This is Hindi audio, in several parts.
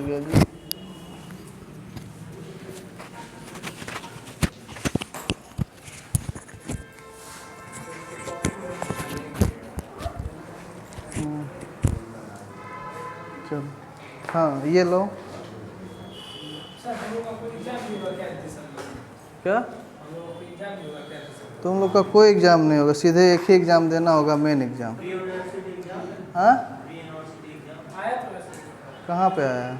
गया जी। चलो हाँ ये लो। क्या तुम लोग का कोई एग्ज़ाम नहीं होगा, सीधे एक ही एग्ज़ाम देना होगा, मेन एग्ज़ाम। हाँ कहाँ पे आया है?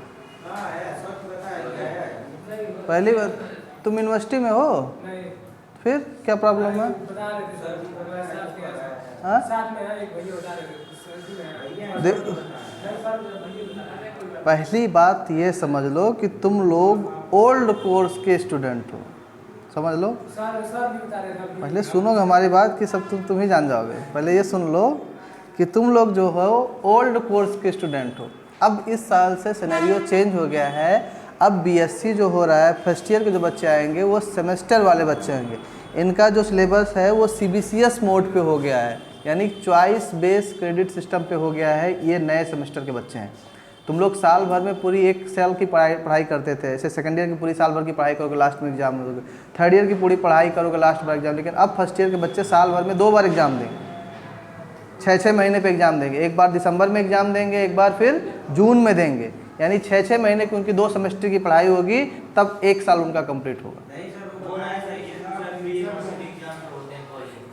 पहली बार तुम यूनिवर्सिटी में हो? फिर क्या प्रॉब्लम है? हाँ पहली बात ये समझ लो कि तुम लोग ओल्ड कोर्स के स्टूडेंट हो, समझ लो। पहले सुनो हमारी बात कि सब तुम ही जान जाओगे। पहले ये सुन लो कि तुम लोग जो हो ओल्ड कोर्स के स्टूडेंट हो। अब इस साल से सिनेरियो चेंज हो गया है। अब बीएससी जो हो रहा है, फर्स्ट ईयर के जो बच्चे आएंगे वो सेमेस्टर वाले बच्चे आएंगे। इनका जो सिलेबस है वो सीबीसीएस मोड पे हो गया है, यानी चॉइस बेस्ड क्रेडिट सिस्टम पे हो गया है। ये नए सेमेस्टर के बच्चे हैं। तुम लोग साल भर में पूरी एक साल की पढ़ाई करते थे, ऐसे सेकंड ईयर की पूरी साल भर की पढ़ाई करोगे, लास्ट में एग्जाम दोगे। थर्ड ईयर की पूरी पढ़ाई करोगे, लास्ट में एग्जाम। लेकिन अब फर्स्ट ईयर के बच्चे साल भर में 2 बार एग्जाम देंगे, 6-6 महीने पे एग्जाम देंगे। एक बार दिसंबर में एग्जाम देंगे, एक बार फिर जून में देंगे। यानी 6-6 महीने की उनकी 2 सेमेस्टर की पढ़ाई होगी, तब 1 साल उनका कंप्लीट होगा।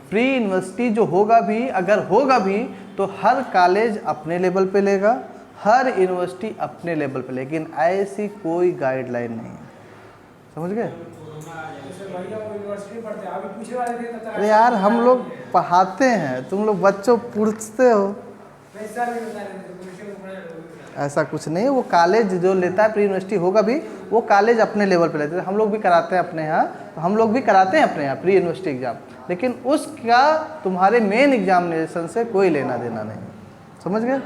प्री यूनिवर्सिटी जो होगा भी, अगर होगा भी तो हर कॉलेज अपने लेवल पे लेगा, हर यूनिवर्सिटी अपने लेवल पे, लेकिन ऐसी कोई गाइडलाइन नहीं है। समझ गए? अरे यार हम लोग पढ़ाते हैं, तुम लोग बच्चों पूछते हो। ऐसा कुछ नहीं है। वो कॉलेज जो लेता है प्री यूनिवर्सिटी होगा भी, वो कॉलेज अपने लेवल पे लेते हैं। हम लोग भी कराते हैं अपने यहाँ, तो हम लोग भी कराते हैं अपने यहाँ प्री यूनिवर्सिटी एग्जाम, लेकिन उसका तुम्हारे मेन एग्जामिनेशन से कोई लेना देना नहीं। समझ गए?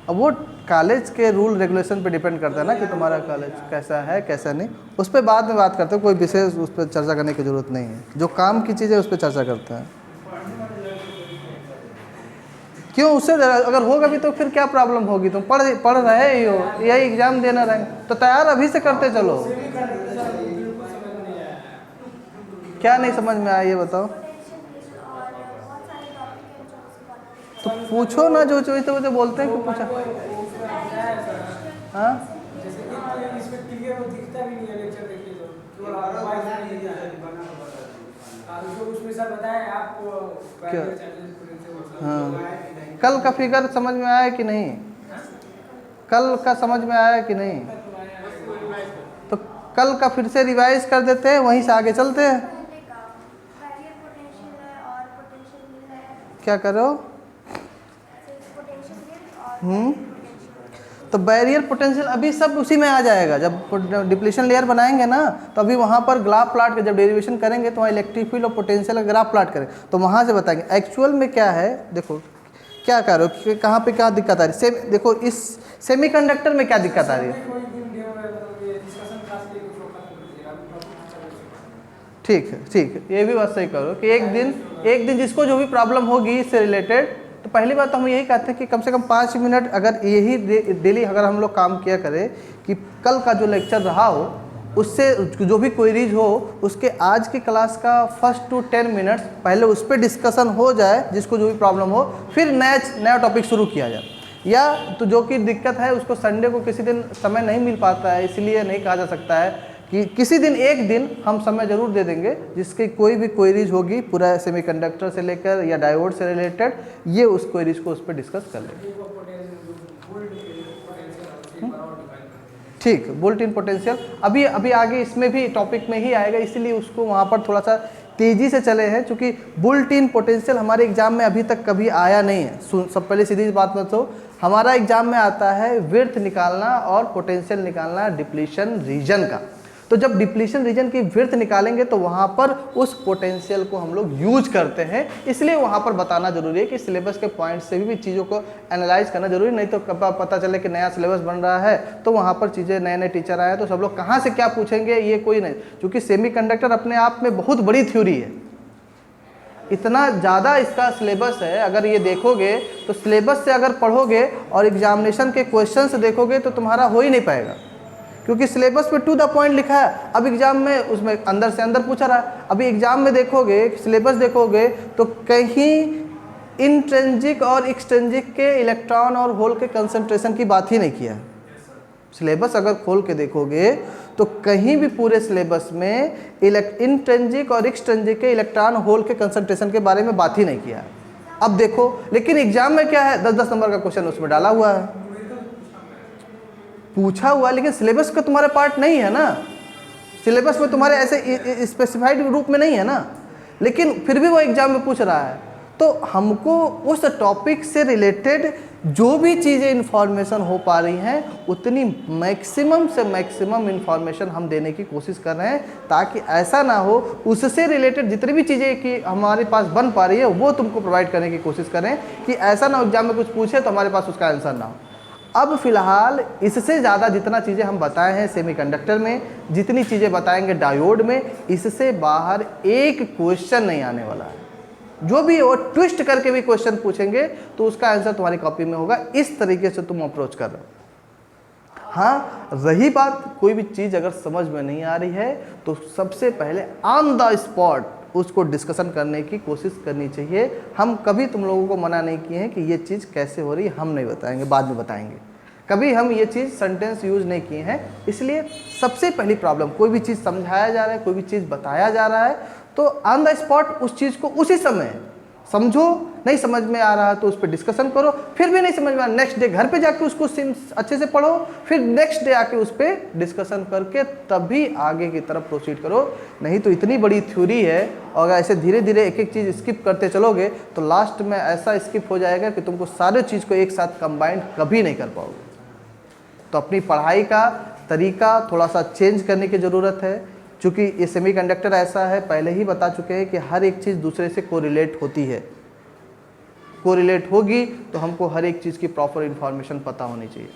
अब वो कॉलेज के रूल रेगुलेशन पे डिपेंड करता है ना कि तुम्हारा कॉलेज कैसा है कैसा नहीं। उस पर बाद में बात करते हैं, कोई विशेष उस पर चर्चा करने की ज़रूरत नहीं है। जो काम की चीज़ है उस पर चर्चा करते हैं। क्यों? उससे अगर होगा भी तो फिर क्या प्रॉब्लम होगी? तुम पढ़ रहे ही हो, यही एग्ज़ाम देना रहे तो तैयार अभी से करते चलो। क्या नहीं समझ में आया ये बताओ? तो पूछो ना, जो तो बोलते हैं कि पूछा। हाँ क्या? हाँ कल का फिगर समझ में आया कि नहीं? कल का समझ में आया कि नहीं? तो कल का फिर से रिवाइज कर देते हैं, वहीं से आगे चलते हैं। क्या करो? तो बैरियर पोटेंशियल अभी सब उसी में आ जाएगा। जब डिप्लीशन लेयर बनाएंगे ना, तो अभी वहाँ पर ग्राफ प्लाट के जब डेरिवेशन करेंगे तो वहाँ इलेक्ट्रिक फील्ड और पोटेंशियल का ग्राफ प्लाट करें तो वहाँ से बताएंगे एक्चुअल में क्या है। देखो क्या कर रहे हो, कहाँ पे क्या दिक्कत आ रही है। देखो इस सेमीकंडक्टर में क्या दिक्कत आ रही है। ठीक है, ये भी बात सही करो कि एक दिन जिसको जो भी प्रॉब्लम होगी इससे रिलेटेड, तो पहली बात तो हम यही कहते हैं कि कम से कम 5 मिनट अगर यही डेली अगर हम लोग काम किया करें कि कल का जो लेक्चर रहा हो उससे जो भी क्वेरीज हो उसके आज की क्लास का फर्स्ट टू 10 मिनट्स पहले उस पर डिस्कशन हो जाए, जिसको जो भी प्रॉब्लम हो, फिर नया टॉपिक शुरू किया जाए। या तो जो कि दिक्कत है उसको संडे को किसी दिन समय नहीं मिल पाता है, इसलिए नहीं कहा जा सकता है कि किसी दिन एक दिन हम समय ज़रूर दे देंगे जिसकी कोई भी क्वेरीज होगी पूरा सेमीकंडक्टर से लेकर या डायोड से रिलेटेड, ये उस क्वेरीज को उस पर डिस्कस कर लेंगे। ठीक, बुल्ट इन पोटेंशियल अभी आगे इसमें भी टॉपिक में ही आएगा, इसीलिए उसको वहाँ पर थोड़ा सा तेज़ी से चले हैं, क्योंकि बुल्ट इन पोटेंशियल हमारे एग्जाम में अभी तक कभी आया नहीं है। सब पहले सीधी बात मत हो, हमारा एग्जाम में आता है विड्थ निकालना और पोटेंशियल निकालना डिप्लीशन रीजन का। तो जब डिप्लीशन रीजन की विड्थ निकालेंगे तो वहाँ पर उस पोटेंशियल को हम लोग यूज करते हैं, इसलिए वहाँ पर बताना जरूरी है कि सिलेबस के पॉइंट से भी चीज़ों को एनालाइज करना जरूरी। नहीं तो पता चले कि नया सिलेबस बन रहा है तो वहाँ पर चीज़ें नए टीचर आए तो सब लोग कहाँ से क्या पूछेंगे ये कोई नहीं, क्योंकि सेमीकंडक्टर अपने आप में बहुत बड़ी थ्योरी है। इतना ज़्यादा इसका सिलेबस है, अगर ये देखोगे तो सिलेबस से अगर पढ़ोगे और एग्जामिनेशन के क्वेश्चंस देखोगे तो तुम्हारा हो ही नहीं पाएगा, क्योंकि सिलेबस पे टू द पॉइंट लिखा है। अब एग्जाम में उसमें अंदर से अंदर पूछा रहा है। अभी एग्जाम में देखोगे, सिलेबस देखोगे तो कहीं इंट्रिंसिक और एक्सट्रिंसिक के इलेक्ट्रॉन और होल के कंसंट्रेशन की बात ही नहीं किया है। सिलेबस अगर खोल के देखोगे तो कहीं भी पूरे सिलेबस में इंट्रिंसिक और एक्सट्रिंसिक के इलेक्ट्रॉन होल के कंसंट्रेशन के बारे में बात ही नहीं किया है। अब देखो, लेकिन एग्जाम में क्या है, 10-10 नंबर का क्वेश्चन उसमें डाला हुआ है, पूछा हुआ, लेकिन सिलेबस का तुम्हारे पार्ट नहीं है ना। सिलेबस में तुम्हारे ऐसे स्पेसिफाइड रूप में नहीं है ना, लेकिन फिर भी वो एग्जाम में पूछ रहा है। तो हमको उस टॉपिक से रिलेटेड जो भी चीज़ें इन्फॉर्मेशन हो पा रही हैं उतनी मैक्सिमम से मैक्सिमम इन्फॉर्मेशन हम देने की कोशिश कर रहे हैं, ताकि ऐसा ना हो उससे रिलेटेड जितनी भी चीज़ें कि हमारे पास बन पा रही है वो तुमको प्रोवाइड करने की कोशिश करें, कि ऐसा ना हो एग्जाम में कुछ पूछे तो हमारे पास उसका आंसर ना हो। अब फिलहाल इससे ज़्यादा जितना चीज़ें हम बताए हैं सेमीकंडक्टर में, जितनी चीज़ें बताएंगे डायोड में, इससे बाहर एक क्वेश्चन नहीं आने वाला है। जो भी वो ट्विस्ट करके भी क्वेश्चन पूछेंगे तो उसका आंसर तुम्हारी कॉपी में होगा। इस तरीके से तुम अप्रोच कर रहे हो। हाँ, रही बात कोई भी चीज़ अगर समझ में नहीं आ रही है तो सबसे पहले ऑन द स्पॉट उसको डिस्कशन करने की कोशिश करनी चाहिए। हम कभी तुम लोगों को मना नहीं किए हैं कि ये चीज़ कैसे हो रही है, हम नहीं बताएंगे, बाद में बताएंगे। कभी हम ये चीज़ सेंटेंस यूज़ नहीं किए हैं। इसलिए सबसे पहली प्रॉब्लम, कोई भी चीज़ समझाया जा रहा है, कोई भी चीज़ बताया जा रहा है, तो ऑन द स्पॉट उस चीज़ को उसी समय समझो। नहीं समझ में आ रहा है तो उस पर डिस्कशन करो, फिर भी नहीं समझ में आ रहा, नेक्स्ट डे घर पे जाके उसको अच्छे से पढ़ो, फिर नेक्स्ट डे आके उस पर डिस्कशन करके तभी आगे की तरफ प्रोसीड करो। नहीं तो इतनी बड़ी थ्योरी है और ऐसे धीरे धीरे एक एक चीज़ स्किप करते चलोगे तो लास्ट में ऐसा स्किप हो जाएगा कि तुमको सारे चीज़ को एक साथ कंबाइंड कभी नहीं कर पाओगे। तो अपनी पढ़ाई का तरीका थोड़ा सा चेंज करने की ज़रूरत है, क्योंकि ये सेमीकंडक्टर ऐसा है, पहले ही बता चुके हैं कि हर एक चीज़ दूसरे से कोरिलेट होती है। कोरिलेट होगी तो हमको हर एक चीज़ की प्रॉपर इन्फॉर्मेशन पता होनी चाहिए।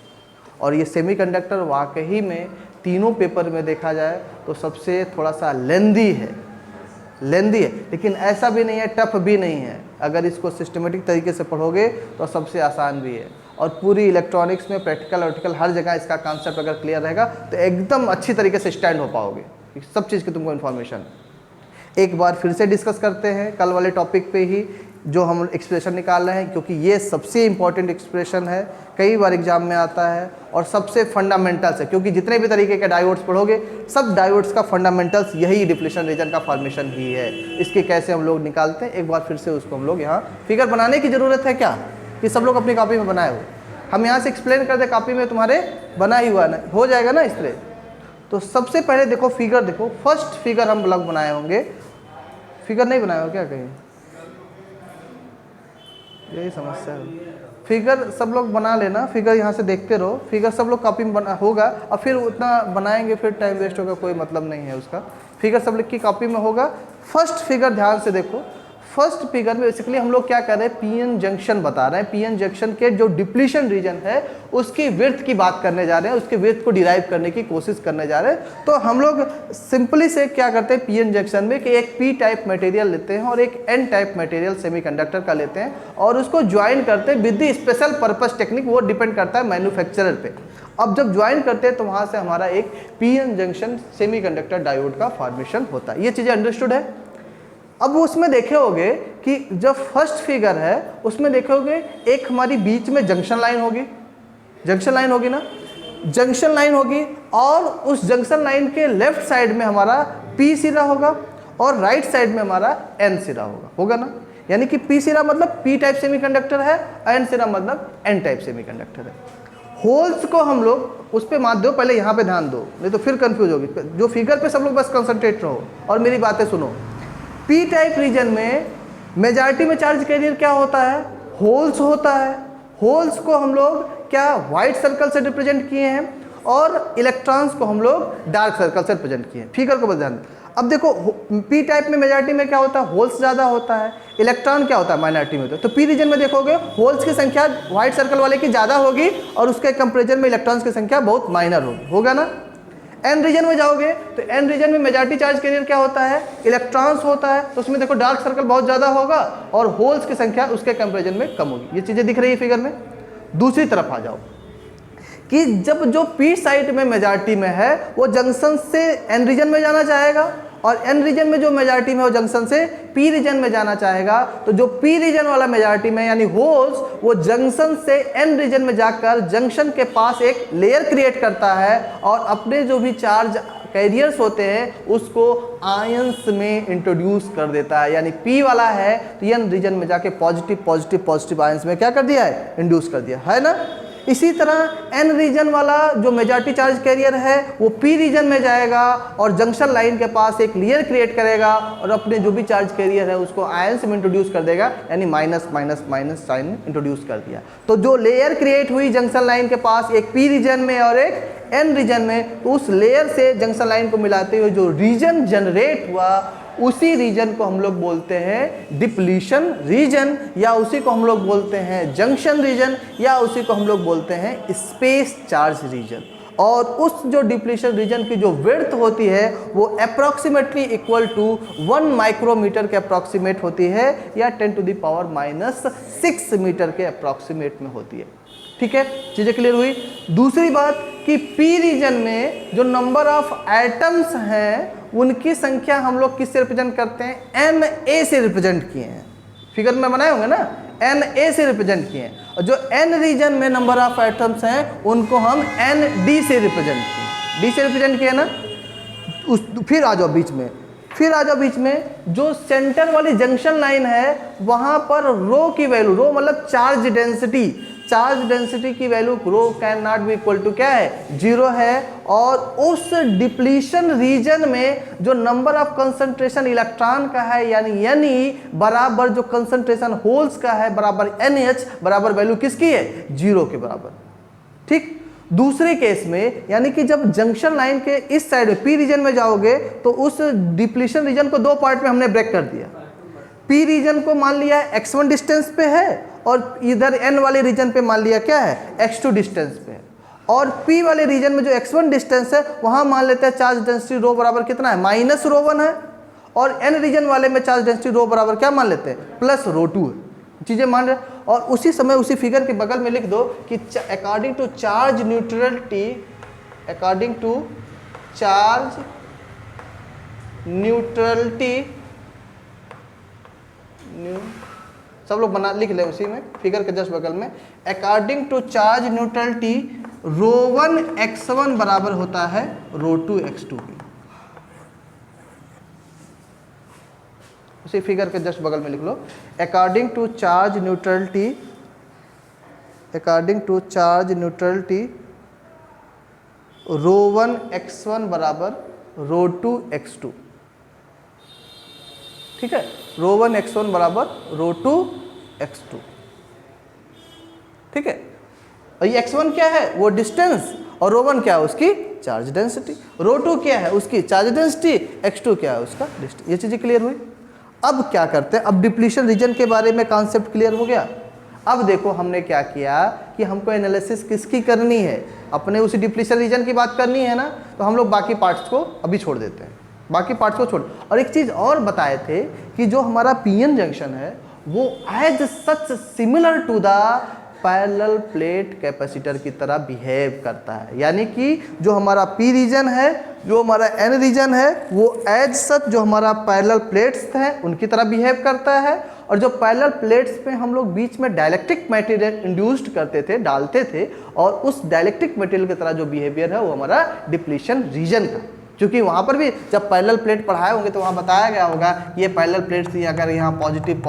और ये सेमीकंडक्टर वाकई में तीनों पेपर में देखा जाए तो सबसे थोड़ा सा लेंदी है, लेकिन ऐसा भी नहीं है, टफ भी नहीं है। अगर इसको सिस्टमेटिक तरीके से पढ़ोगे तो सबसे आसान भी है। और पूरी इलेक्ट्रॉनिक्स में प्रैक्टिकल हर जगह इसका कॉन्सेप्ट अगर क्लियर रहेगा तो एकदम अच्छी तरीके से स्टैंड हो पाओगे, सब चीज़ की तुमको इन्फॉर्मेशन। एक बार फिर से डिस्कस करते हैं कल वाले टॉपिक पे ही जो हम एक्सप्रेशन निकाल रहे हैं, क्योंकि ये सबसे इम्पॉर्टेंट एक्सप्रेशन है, कई बार एग्जाम में आता है और सबसे फंडामेंटल्स है। क्योंकि जितने भी तरीके के डायोड्स पढ़ोगे सब डायोड्स का फंडामेंटल्स यही डिप्लीशन रीजन का फॉर्मेशन ही है। इसके कैसे हम लोग निकालते हैं, एक बार फिर से उसको हम लोग यहाँ फिगर बनाने की ज़रूरत है क्या, कि सब लोग अपनी कॉपी में बनाए हो, हम यहाँ से एक्सप्लेन कर दे, कॉपी में तुम्हारे बना ही हुआ ना, हो जाएगा ना इस तरह। तो सबसे पहले देखो फिगर, देखो फर्स्ट फिगर हम लोग बनाए होंगे, फिगर नहीं बनाए हो क्या कहीं, यही समस्या है। फिगर सब लोग बना लेना, फिगर यहाँ से देखते रहो, फिगर सब लोग कॉपी में बना होगा और फिर उतना बनाएंगे फिर टाइम वेस्ट होगा, कोई मतलब नहीं है उसका। फिगर सब लोग की कॉपी में होगा। फर्स्ट फिगर ध्यान से देखो, फर्स्ट फिगर में बेसिकली हम लोग क्या कर रहे हैं, पीएन जंक्शन बता रहे हैं। पीएन जंक्शन के जो डिप्लीशन रीजन है उसकी विड्थ की बात करने जा रहे हैं, उसके विड्थ को डिराइव करने की कोशिश करने जा रहे हैं। तो हम लोग सिंपली से क्या करते हैं पीएन जंक्शन में कि एक पी टाइप मटेरियल लेते हैं और एक एन टाइप मटेरियल सेमीकंडक्टर का लेते हैं और उसको ज्वाइन करते हैं with the special purpose technique. वो डिपेंड करता है मैन्युफैक्चरर पे। अब जब ज्वाइन करते हैं तो वहाँ से हमारा एक पीएन जंक्शन सेमीकंडक्टर डायोड का फॉर्मेशन होता है। ये चीज़ें अंडरस्टूड है। अब उसमें देखे होगे कि जो फर्स्ट फिगर है उसमें देखे होगे एक हमारी बीच में जंक्शन लाइन होगी, जंक्शन लाइन होगी ना, जंक्शन लाइन होगी और उस जंक्शन लाइन के लेफ्ट साइड में हमारा पी सिरा होगा और राइट साइड में हमारा एन सिरा होगा ना। यानी कि पी सिरा मतलब पी टाइप सेमीकंडक्टर है, एन सिरा मतलब एन टाइप सेमीकंडक्टर है। होल्स को हम लोग उस पर मात दो, पहले यहाँ पे ध्यान दो नहीं तो फिर कंफ्यूज होगी। जो फिगर पे सब लोग बस कंसंट्रेट रहो और मेरी बातें सुनो। पी टाइप रीजन में मेजॉरिटी में चार्ज कैरियर क्या होता है, होल्स होता है। होल्स को हम लोग क्या व्हाइट सर्कल से रिप्रेजेंट किए हैं और इलेक्ट्रॉन्स को हम लोग डार्क सर्कल से रिप्रेजेंट किए हैं। फिगर को बस ध्यान। अब देखो पी टाइप में मेजॉरिटी में क्या होता है, होल्स ज़्यादा होता है, इलेक्ट्रॉन क्या होता है माइनॉरिटी में। तो पी रीजन में देखोगे होल्स की संख्या व्हाइट सर्कल वाले की ज़्यादा होगी और उसके कंपेरिजन में इलेक्ट्रॉन्स की संख्या बहुत माइनर होगी, होगा ना। एन रीजन में जाओगे तो एन रीजन में मेजॉरिटी चार्ज कैरियर क्या होता है, इलेक्ट्रॉन्स होता है। तो उसमें देखो डार्क सर्कल बहुत ज़्यादा होगा और होल्स की संख्या उसके कंपेरिजन में कम होगी। ये चीज़ें दिख रही है फिगर में। दूसरी तरफ आ जाओ कि जब जो पी साइट में मेजॉरिटी में है वो जंक्शन से एन रीजन में जाना चाहेगा और एन रीजन में जो मेजॉरिटी में वो जंक्शन से पी रीजन में जाना चाहेगा। तो जो पी रीजन वाला मेजॉरिटी में यानी होल्स वो जंक्शन से एन रीजन में जाकर जंक्शन के पास एक लेयर क्रिएट करता है और अपने जो भी चार्ज कैरियर्स होते हैं उसको आयंस में इंट्रोड्यूस कर देता है। यानी पी वाला है तो एन रीजन में जाके पॉजिटिव पॉजिटिव पॉजिटिव आयंस में क्या कर दिया है, इंड्यूस कर दिया है ना। इसी तरह एन रीजन वाला जो मेजॉरिटी चार्ज कैरियर है वो पी रीजन में जाएगा और जंक्शन लाइन के पास एक लेयर क्रिएट करेगा और अपने जो भी चार्ज कैरियर है उसको आयंस में इंट्रोड्यूस कर देगा, यानी minus minus minus sign introduce कर दिया। तो जो लेयर क्रिएट हुई जंक्शन लाइन के पास एक पी रीजन में और एक एन रीजन में, तो उस लेयर से जंक्शन लाइन को मिलाते हुए जो रीजन जनरेट हुआ उसी रीजन को हम लोग बोलते हैं डिप्लीशन रीजन, या उसी को हम लोग बोलते हैं जंक्शन रीजन, या उसी को हम लोग बोलते हैं स्पेस चार्ज रीजन। और उस जो डिप्लीशन रीजन की जो विड्थ होती है वो अप्रॉक्सीमेटली इक्वल टू 1 माइक्रोमीटर के अप्रॉक्सीमेट होती है या 10⁻⁻⁶ मीटर के अप्रॉक्सीमेट में होती है। ठीक है, चीजें क्लियर हुई। दूसरी बात कि पी रीजन में जो नंबर ऑफ एटम्स हैं उनकी संख्या हम लोग किससे रिप्रेजेंट करते हैं, एन ए से रिप्रेजेंट किए हैं। फिगर में बनाए होंगे ना, एन ए से रिप्रेजेंट किए हैं। और जो एन रीजन में नंबर ऑफ एटम्स हैं उनको हम एन डी से रिप्रेजेंट किए, डी से रिप्रेजेंट किए ना। फिर आ जाओ बीच में, जो सेंटर वाली जंक्शन लाइन है वहां पर रो की वैल्यू, रो मतलब चार्ज डेंसिटी की value rho can not be equal to क्या है, 0 है। और उस डिप्लीशन रीजन में जो नंबर ऑफ कंसंट्रेशन इलेक्ट्रॉन का है यानी Ne बराबर जो कंसंट्रेशन होल्स का है बराबर NH बराबर वैल्यू किसकी है, 0 के बराबर। ठीक, दूसरे केस में यानी कि जब जंक्शन लाइन के इस साइड में पी रीजन में जाओगे तो उस डिप्लीशन रीजन को दो पार्ट में हमने ब्रेक कर दिया। पी रीजन को मान लिया x1 डिस्टेंस पे है और इधर n वाले रीजन पे मान लिया क्या है, x2 डिस्टेंस पे है। और P वाले रीजन में जो x1 डिस्टेंस है वहां मान लेते हैं चार्ज डेंसिटी रो बराबर कितना है, -ρ1 है। और n रीजन वाले में चार्ज डेंसिटी रो बराबर क्या मान लेते हैं, +ρ2 है। चीजें मान रहे। और उसी समय उसी फिगर के बगल में लिख दो कि अकॉर्डिंग टू चार्ज न्यूट्रलिटी, सब लोग बना लिख ले उसी में फिगर के जस्ट बगल में, according to charge neutrality ρ1 x1 बराबर होता है ρ2 x2 की। उसी फिगर के जस्ट बगल में लिख लो, according to charge neutrality ρ1 x1 बराबर ρ2 x2। ठीक है, ρ1 x1 बराबर ρ2 x2। ठीक है, और ये x1 क्या है, वो डिस्टेंस, और ρ1 क्या है, उसकी चार्ज डेंसिटी, ρ2 क्या है, उसकी चार्ज डेंसिटी, x2 क्या है, उसका डिस्टेंस। ये चीजें क्लियर हुई। अब क्या करते हैं, अब डिप्लीशन रीजन के बारे में कॉन्सेप्ट क्लियर हो गया। अब देखो हमने क्या किया कि हमको एनालिसिस किसकी करनी है, अपने उसी डिप्लीशन रीजन की बात करनी है ना, तो हम लोग बाकी पार्ट्स को अभी छोड़ देते हैं, बाकी पार्ट्स को छोड़। और एक चीज़ और बताए थे कि जो हमारा पीएन जंक्शन है वो as such similar to the parallel plate capacitor की तरह बिहेव करता है। यानी कि जो हमारा पी रीजन है, जो हमारा एन रीजन है, वो एज सच जो हमारा पैरेलल प्लेट्स हैं उनकी तरह बिहेव करता है। और जो पैरेलल प्लेट्स पे हम लोग बीच में डाइलेक्ट्रिक मटेरियल इंड्यूस्ड करते थे, डालते थे, और उस डाइलेक्ट्रिक मटेरियल की तरह जो बिहेवियर है वो हमारा डिप्लीशन रीजन का। क्योंकि वहाँ पर भी जब पैरेलल प्लेट पढ़ाए होंगे तो वहाँ बताया गया होगा ये पैरेलल प्लेट थी, अगर यहाँ पॉजिटिव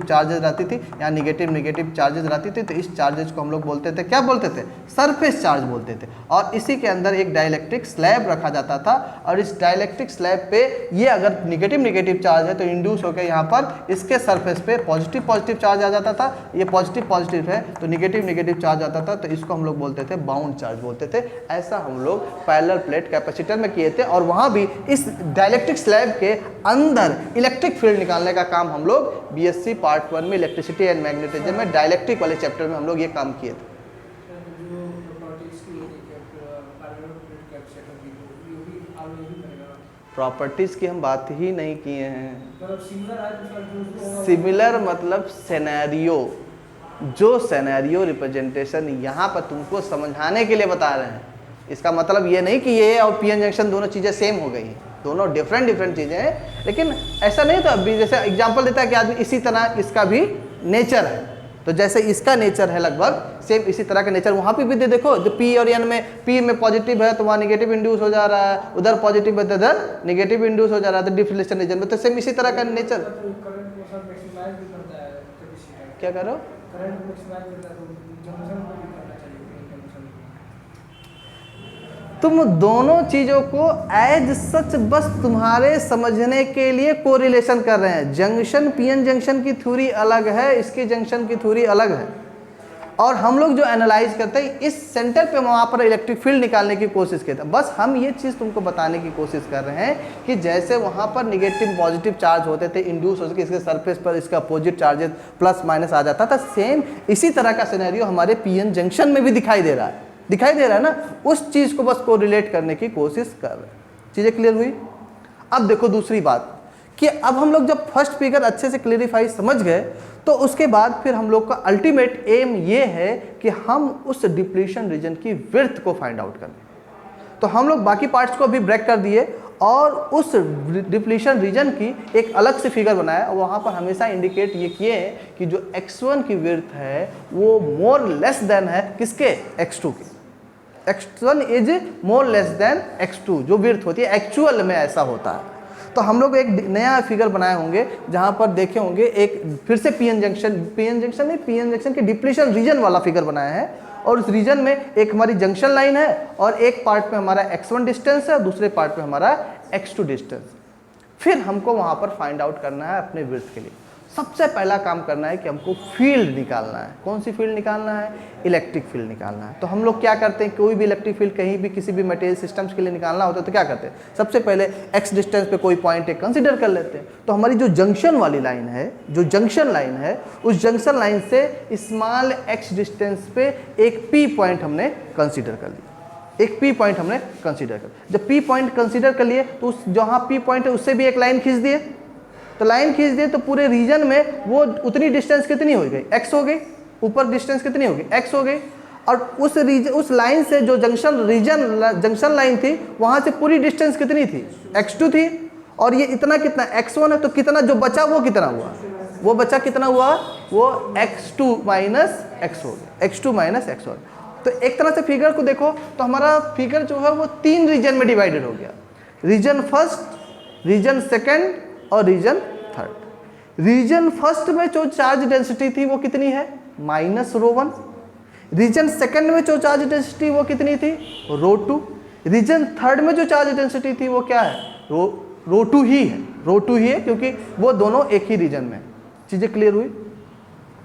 चार्जेस रहती थी, यहाँ निगेटिव चार्जेस रहती थी, तो इस चार्जेस को हम लोग बोलते थे, क्या बोलते थे, सरफेस चार्ज बोलते थे। और इसी के अंदर एक डाइलेक्ट्रिक स्लैब रखा जाता था, और इस डाइलेक्ट्रिक स्लैब पे ये अगर निगेटिव चार्ज है तो इंड्यूस होकर यहाँ पर इसके सरफेस पे पॉजिटिव चार्ज आ जाता था। ये पॉजिटिव है तो निगेटिव चार्ज आता था, तो इसको हम लोग बोलते थे बाउंड चार्ज बोलते थे। ऐसा हम लोग पैरेलल प्लेट कैपेसिटर में किए थे। और वहां भी इस डाइलेक्ट्रिक स्लैब के अंदर इलेक्ट्रिक फील्ड निकालने का काम हम लोग बीएससी पार्ट 1 में इलेक्ट्रिसिटी एंड मैग्नेटिज्म में डाइलेक्ट्रिक वाले चैप्टर में हम लोग ये काम किए थे। प्रॉपर्टीज की हम बात ही नहीं किए हैं। सिमिलर मतलब सेनेरियो, जो सेनेरियो रिप्रेजेंटेशन यहाँ पर तुमको समझाने के लिए बता रहे हैं, इसका मतलब ये नहीं कि ये और पीएन जंक्शन दोनों चीज़ें सेम हो गई हैं, दोनों डिफरेंट डिफरेंट चीज़ें हैं। लेकिन ऐसा नहीं, तो अभी जैसे एग्जांपल देता है कि आदमी इसी तरह इसका भी नेचर है, तो जैसे इसका नेचर है लगभग सेम इसी तरह का नेचर वहाँ पे भी दे। देखो जो पी और एन में, पी में पॉजिटिव है तो वहाँ नेगेटिव इंड्यूस हो जा रहा है, उधर पॉजिटिव है तो इधर नेगेटिव इंड्यूस हो जा रहा है, तो डिफ्लेक्शन रीजन में तो सेम इसी तरह का नेचर। क्या कर रहे हो? तुम दोनों चीजों को एज सच बस तुम्हारे समझने के लिए कोरिलेशन कर रहे हैं। जंक्शन, पीएन जंक्शन की थ्योरी अलग है, इसकी जंक्शन की थ्योरी अलग है, और हम लोग जो एनालाइज करते हैं इस सेंटर पे वहाँ पर इलेक्ट्रिक फील्ड निकालने की कोशिश करते हैं। बस हम ये चीज़ तुमको बताने की कोशिश कर रहे हैं कि जैसे वहाँ पर निगेटिव पॉजिटिव चार्ज होते थे, इंड्यूस हो सके, इसके सरफेस पर इसका अपोजिट चार्जेस प्लस माइनस आ जाता था, सेम इसी तरह का सिनेरियो हमारे पीएन जंक्शन में भी दिखाई दे रहा है, दिखाई दे रहा है ना। उस चीज़ को बस को रिलेट करने की कोशिश कर रहे हैं। चीज़ें क्लियर हुई? अब देखो दूसरी बात कि अब हम लोग जब फर्स्ट फिगर अच्छे से क्लियरिफाई समझ गए, तो उसके बाद फिर हम लोग का अल्टीमेट एम ये है कि हम उस डिप्लीशन रीजन की विड्थ को फाइंड आउट करें। तो हम लोग बाकी पार्ट्स को भी ब्रेक कर दिए और उस डिप्लीशन रीजन की एक अलग से फिगर बनाया, और वहाँ पर हमेशा इंडिकेट ये किए कि जो x1 की विड्थ है वो मोर लेस देन है किसके? x2 की। x1 is more less than x2, जो विड्थ होती है एक्चुअल में ऐसा होता है। तो हम लोग एक नया फिगर बनाए होंगे जहां पर देखे होंगे एक फिर से पीएन जंक्शन के डिप्लीशन रीजन वाला फिगर बनाया है, और उस रीजन में एक हमारी जंक्शन लाइन है और एक पार्ट पे हमारा x1 डिस्टेंस है, दूसरे पार्ट पे हमारा x2 डिस्टेंस। फिर हमको वहां पर फाइंड आउट करना है अपने विड्थ के लिए। सबसे पहला काम करना है कि हमको फील्ड निकालना है। कौन सी फील्ड निकालना है? इलेक्ट्रिक फील्ड निकालना है। तो हम लोग क्या करते हैं, कोई भी इलेक्ट्रिक फील्ड कहीं भी किसी भी मटेरियल सिस्टम्स के लिए निकालना होता है तो क्या करते हैं? सबसे पहले x डिस्टेंस पे कोई पॉइंट एक कंसिडर कर लेते हैं। तो हमारी जो जंक्शन वाली लाइन है, जो जंक्शन लाइन है, उस जंक्शन लाइन से स्मॉल x डिस्टेंस पे एक P पॉइंट हमने कंसिडर कर लिया, एक P पॉइंट हमने कंसिडर कर। जब P पॉइंट कंसिडर कर लिए तो उस जहाँ P पॉइंट है उससे भी एक लाइन खींच दिए। तो लाइन खींच दिए तो पूरे रीजन में वो उतनी डिस्टेंस कितनी हो गई? x हो गई। ऊपर डिस्टेंस कितनी हो गई? x हो गई। और उस लाइन से जो जंक्शन लाइन थी वहां से पूरी डिस्टेंस कितनी थी? x2 थी। और ये इतना कितना? x1 है। तो कितना जो बचा वो कितना हुआ? वो बचा कितना हुआ? वो x2 माइनस x हो गया, x2 माइनस x हो गया। तो एक तरह से फिगर को देखो तो हमारा फिगर जो है वो 3 रीजन में डिवाइडेड हो गया। रीजन फर्स्ट, रीजन सेकेंड और रीजन थर्ड। रीजन फर्स्ट में जो चार्ज डेंसिटी थी वो कितनी है? माइनस रो1। रीजन सेकंड में जो चार्ज डेंसिटी वो कितनी थी? रो2। रीजन थर्ड में जो चार्ज डेंसिटी थी वो क्या है? रो2 ही है, रो2 ही है, क्योंकि वो दोनों एक ही रीजन में। चीजें क्लियर हुई?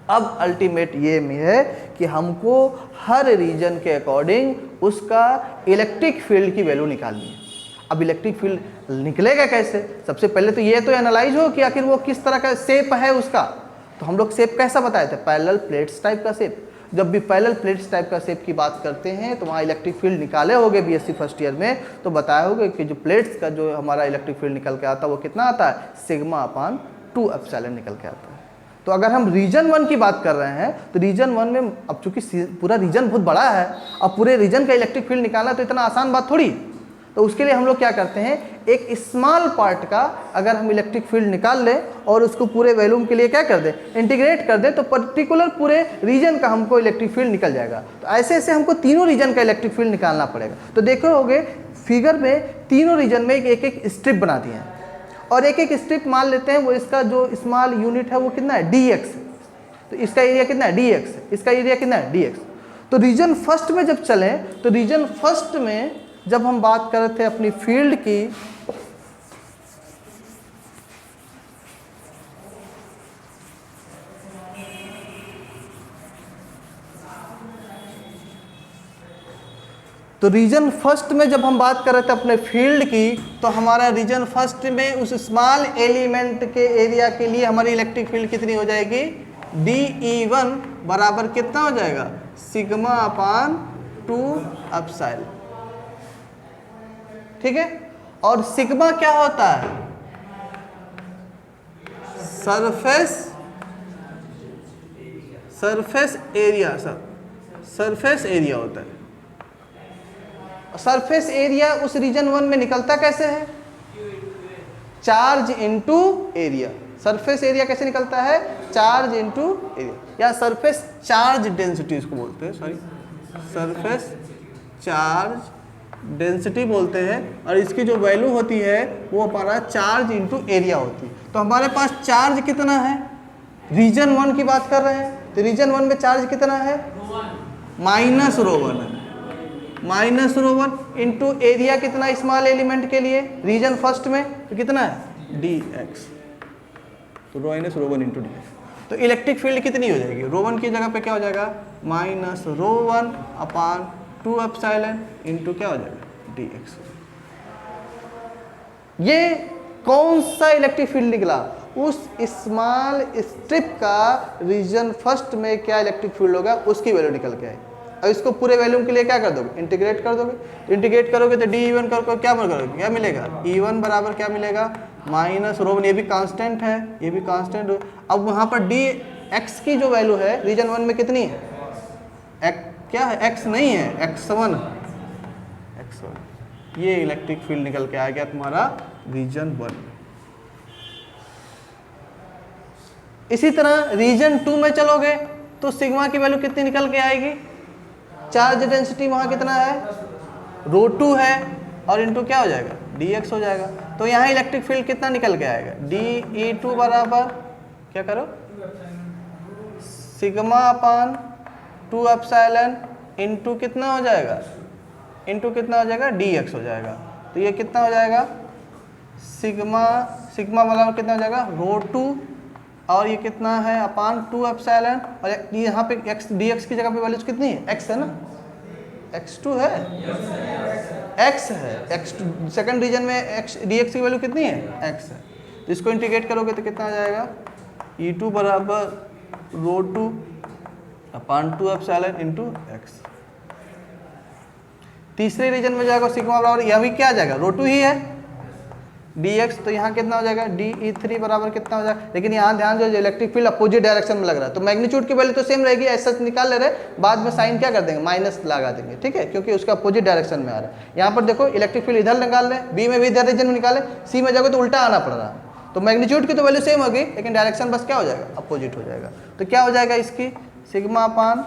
अब अल्टीमेट ये में है कि हमको हर रीजन के अकॉर्डिंग उसका इलेक्ट्रिक फील्ड की वैल्यू निकालनी है। अब इलेक्ट्रिक फील्ड निकलेगा कैसे? सबसे पहले तो ये तो एनालाइज हो कि आखिर वो किस तरह का शेप है उसका। तो हम लोग शेप कैसा बताए थे? पैरेलल प्लेट्स टाइप का शेप। जब भी पैरेलल प्लेट्स टाइप का शेप की बात करते हैं तो वहाँ इलेक्ट्रिक फील्ड निकाले होगे बीएससी फर्स्ट ईयर में, तो बताया होगा कि जो प्लेट्स का जो हमारा इलेक्ट्रिक फील्ड निकल के आता है वो कितना आता है? सिग्मा/2 एप्सिलॉन निकल के आता है। तो अगर हम रीजन 1 की बात कर रहे हैं तो रीजन 1 में अब चूंकि पूरा रीजन बहुत बड़ा है, अब पूरे रीजन का इलेक्ट्रिक फील्ड निकालना तो इतना आसान बात थोड़ी। तो उसके लिए हम लोग क्या करते हैं, एक स्मॉल पार्ट का अगर हम इलेक्ट्रिक फील्ड निकाल लें और उसको पूरे वॉल्यूम के लिए क्या कर दें? इंटीग्रेट कर दें, तो पर्टिकुलर पूरे रीजन का हमको इलेक्ट्रिक फील्ड निकल जाएगा। तो ऐसे ऐसे हमको तीनों रीजन का इलेक्ट्रिक फील्ड निकालना पड़ेगा। तो देखो होगे फिगर में तीनों रीजन में एक एक स्ट्रिप बना दिए हैं, और एक एक स्ट्रिप मान लेते हैं वो इसका जो स्मॉल यूनिट है वो कितना है? dx। तो इसका एरिया कितना है? dx। इसका एरिया कितना है? dx। तो रीजन फर्स्ट में जब चलें तो रीजन फर्स्ट में जब हम बात कर रहे थे अपनी फील्ड की, तो रीजन फर्स्ट में जब हम बात कर रहे थे अपने फील्ड की, तो हमारा रीजन फर्स्ट में उस स्मॉल एलिमेंट के एरिया के लिए हमारी इलेक्ट्रिक फील्ड कितनी हो जाएगी? dE1 बराबर कितना हो जाएगा? सिग्मा/2 एप्सिलॉन। ठीक है। और सिग्मा क्या होता है? सरफेस एरिया, सरफेस एरिया होता है। सरफेस एरिया उस रीजन 1 में निकलता कैसे है? Charge into area. Surface area कैसे निकलता है? चार्ज इनटू एरिया, या सरफेस चार्ज डेंसिटी इसको बोलते हैं, सॉरी सरफेस चार्ज डेंसिटी बोलते हैं। और इसकी जो वैल्यू होती है वो हमारा चार्ज इनटू एरिया होती है। तो हमारे पास चार्ज कितना है? रीजन 1 की बात कर रहे हैं, तो रीजन 1 में चार्ज कितना है? माइनस रो 1 है, माइनस रो 1 इंटू एरिया कितना स्मॉल एलिमेंट के लिए रीजन फर्स्ट में, तो कितना है? D X. तो rho minus rho 1 into D X. तो इलेक्ट्रिक फील्ड कितनी हो जाएगी? रो 1 की जगह पे क्या हो जाएगा? माइनस रो 1 अपान 2 एप्सिलॉन इंटू क्या हो जाएगा? D x. ये कौन सा इलेक्ट्रिक फील्ड निकला? उस स्मॉल स्ट्रिप का रीजन फर्स्ट में क्या इलेक्ट्रिक फील्ड होगा उसकी वैल्यू निकल के आई। अब इसको पूरे वैल्यूम के लिए क्या कर दोगे? इंटीग्रेट कर दोगे। तो इंटीग्रेट करोगे तो डी E1 करोगे क्या करोगे? क्या मिलेगा? E1 बराबर क्या मिलेगा? माइनस रो 1, ये भी कांस्टेंट है, ये भी कांस्टेंट। अब वहाँ पर डी एक्स की जो वैल्यू है रीजन 1 में कितनी है? क्या है? एक्स नहीं है, x1। ये इलेक्ट्रिक फील्ड निकल के आ गया तुम्हारा रीजन 1 में। इसी तरह रीजन 2 में चलोगे तो सिग्मा की वैल्यू कितनी निकल के आएगी? चार्ज डेंसिटी वहाँ कितना है? रो 2 है, और इंटू क्या हो जाएगा? dx हो जाएगा। तो यहाँ इलेक्ट्रिक फील्ड कितना निकल के आएगा? dE2 बराबर क्या करो? सिग्मा अपान 2 एप्सिलॉन इंटू कितना हो जाएगा? इंटू कितना हो जाएगा? dx हो जाएगा। तो ये कितना हो जाएगा? सिग्मा मतलब कितना हो जाएगा? रो 2, और ये कितना है? अपान 2 एप्सिलॉन, और यहाँ पे x dx की जगह पे वैल्यूज कितनी है? x है ना, x2 है, x है, x2 सेकंड रीजन में x dx की वैल्यू कितनी है? x है। तो इसको इंटीग्रेट करोगे तो कितना आ जाएगा? E2 बराबर rho 2 upon 2 epsilon into x। तीसरे रीजन में जाएगा सिग्मा बराबर, यह भी क्या आ जाएगा? रो 2 ही है, dx। तो यहाँ कितना हो जाएगा? dE3 बराबर कितना हो जाएगा? लेकिन यहाँ ध्यान दो, इलेक्ट्रिक फील्ड अपोजिट डायरेक्शन में लग रहा है तो मैग्नीट्यूड की वैल्यू तो सेम रहेगी, ऐसा निकाल ले रहे, बाद में साइन क्या कर देंगे? माइनस लगा देंगे, ठीक है, क्योंकि उसका अपोजिट डायरेक्शन में आ रहा है। यहाँ पर देखो इलेक्ट्रिक फील्ड इधर निकाल रहे हैं, बी में भी इधर रीजन में निकाले, सी में जाओगे तो उल्टा आना पड़ रहा है। तो मैग्नीट्यूड की तो वैल्यू सेम होगी, लेकिन डायरेक्शन बस क्या हो जाएगा? अपोजिट हो जाएगा। तो क्या हो जाएगा इसकी? Sigma upon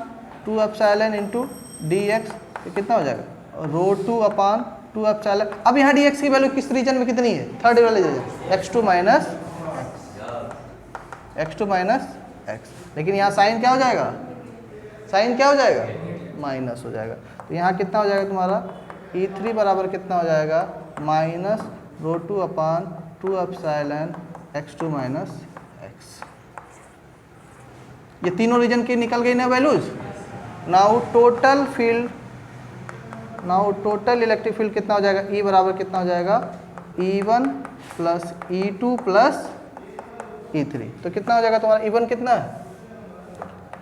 2 epsilon into dx, तो कितना हो जाएगा? रो 2 अपान 2 एप्सिलॉन। अब यहाँ dx की वैल्यू किस रीजन में कितनी है? थर्ड वाले रीजन, x2 माइनस x। लेकिन यहाँ साइन क्या हो जाएगा? साइन क्या हो जाएगा? माइनस हो जाएगा। तो यहाँ कितना हो जाएगा तुम्हारा? E3 बराबर कितना हो जाएगा? Minus rho 2 upon 2 epsilon x2 minus x। ये तीनों रीजन की निकल गई ना values. Now total field, now total electric field कितना हो जाएगा? E बराबर कितना हो जाएगा? E1 plus E2 plus E3। तो कितना हो जाएगा तुम्हारा? E1 कितना है?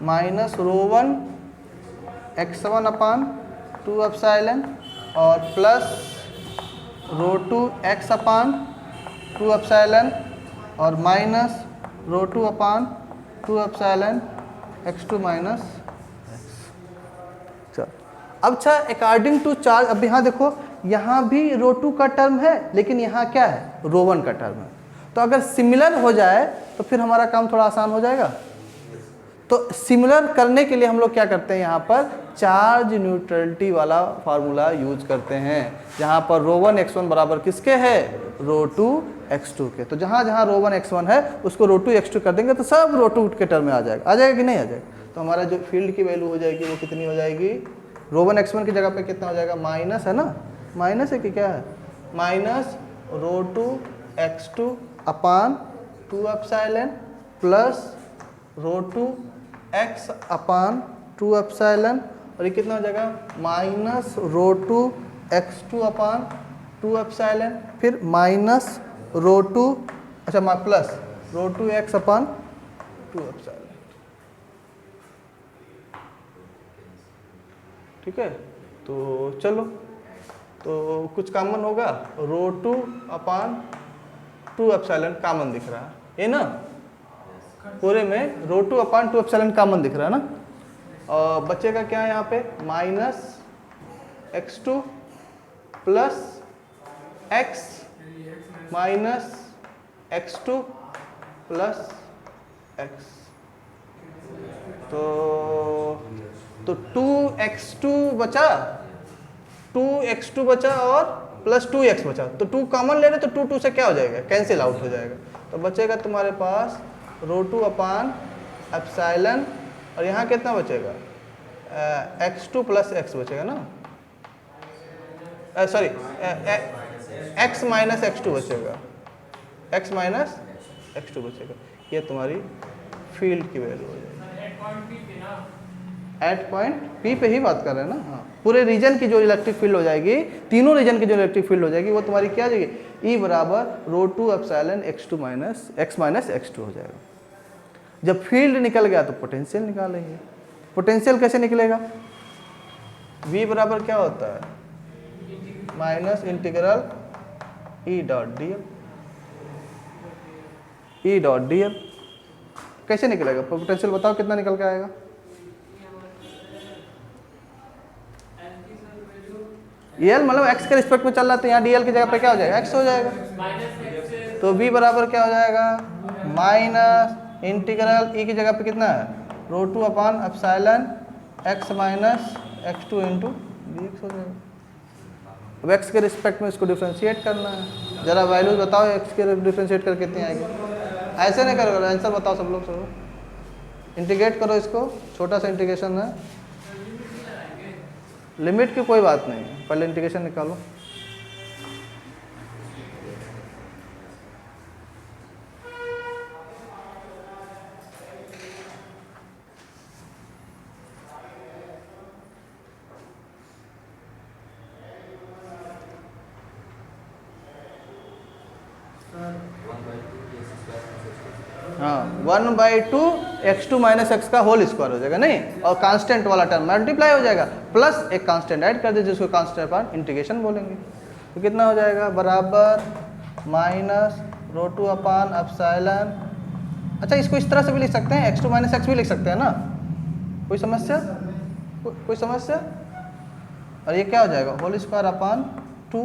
माइनस रो 1 x1 अपान 2 एप्सिलॉन और प्लस रो 2 x अपान 2 एप्सिलॉन और minus rho 2 upon 2 epsilon x2 minus x। अब अच्छा, अकॉर्डिंग टू चार्ज, अब यहाँ देखो यहाँ भी रो 2 का टर्म है, लेकिन यहाँ क्या है? रो 1 का टर्म है। तो अगर सिमिलर हो जाए तो फिर हमारा काम थोड़ा आसान हो जाएगा। तो सिमिलर करने के लिए हम लोग क्या करते हैं? यहाँ पर चार्ज न्यूट्रलिटी वाला फार्मूला यूज करते हैं, जहाँ पर रो 1 x1 बराबर किसके है? रो 2 x2 के। तो जहाँ जहाँ रो 1 x1 है उसको रो 2 x2 कर देंगे तो सब रो 2 के टर्म में आ जाएगा। आ जाएगा कि नहीं आ जाएगा? तो हमारा जो फील्ड की वैल्यू हो जाएगी वो कितनी हो जाएगी? रो 1 x1 की जगह पे कितना हो जाएगा? माइनस है ना, माइनस है कि क्या है? माइनस रो 2 x2 अपान 2 एप्सिलॉन प्लस रो 2 x अपान 2 एप्सिलॉन, और ये कितना हो जाएगा? माइनस रो 2 x2 अपान 2 एप्सिलॉन, फिर माइनस रो 2, अच्छा प्लस रो 2 x अपान 2 एप्सिलॉन। ठीक है, तो चलो तो कुछ कॉमन होगा, ρ2/2 एप्सिलॉन कॉमन दिख रहा है, ये ना पूरे में ρ2/2 एप्सिलॉन कॉमन दिख रहा है ना। और बचेगा क्या यहाँ पे, -x2 plus x minus x2 plus x। तो 2x2 बचा, 2x2 बचा और प्लस 2x बचा, तो 2 कॉमन ले रहे तो 2 से क्या हो जाएगा, कैंसिल आउट हो जाएगा। तो बचेगा तुम्हारे पास ρ2/ε, और यहाँ कितना बचेगा, x2 प्लस x बचेगा ना, सॉरी x माइनस x2 बचेगा, x माइनस x2 बचेगा। ये तुम्हारी फील्ड की वैल्यू हो जाएगी। एट पॉइंट P पे ही बात कर रहे हैं ना। हाँ, पूरे रीजन की जो इलेक्ट्रिक फील्ड हो जाएगी, तीनों रीजन की जो इलेक्ट्रिक फील्ड हो जाएगी वो तुम्हारी क्या आ जाएगी, E बराबर ρ2/ε x2 माइनस x हो जाएगा। जब फील्ड निकल गया तो पोटेंशियल निकालेंगे। पोटेंशियल कैसे निकलेगा, V बराबर क्या होता है, minus integral E dot dl। कैसे निकलेगा पोटेंशियल, बताओ कितना निकल के आएगा, एल मतलब x के रिस्पेक्ट में चल रहा है तो यहाँ dl की जगह पे क्या हो जाएगा, x हो जाएगा। तो v बराबर क्या हो जाएगा, माइनस इंटीग्रल E की जगह पे कितना है, ρ2/ε x minus x2 into dx हो जाएगा। अब x के रिस्पेक्ट में इसको डिफ्रेंशिएट करना है। जरा वैल्यूज बताओ x के डिफ्रेंशिएट करके कितनी आएगी, ऐसे नहीं करो, आंसर बताओ सब लोग, इंटीग्रेट करो इसको, छोटा सा इंटीग्रेशन है, लिमिट की कोई बात नहीं है, पहले इंटीग्रेशन निकालो। हाँ 1/2 x2 माइनस एक्स का होल स्क्वायर हो जाएगा नहीं, और कांस्टेंट वाला टर्म मल्टीप्लाई हो जाएगा, प्लस एक कांस्टेंट ऐड कर दीजिए जिसको कांस्टेंट पर इंटीग्रेशन बोलेंगे। तो कितना हो जाएगा, बराबर माइनस ρ2/ε। अच्छा, इसको इस तरह से भी लिख सकते हैं, x2 माइनस एक्स भी लिख सकते हैं ना, कोई समस्या, कोई समस्या। और ये क्या हो जाएगा, होल स्क्वायर अपॉन 2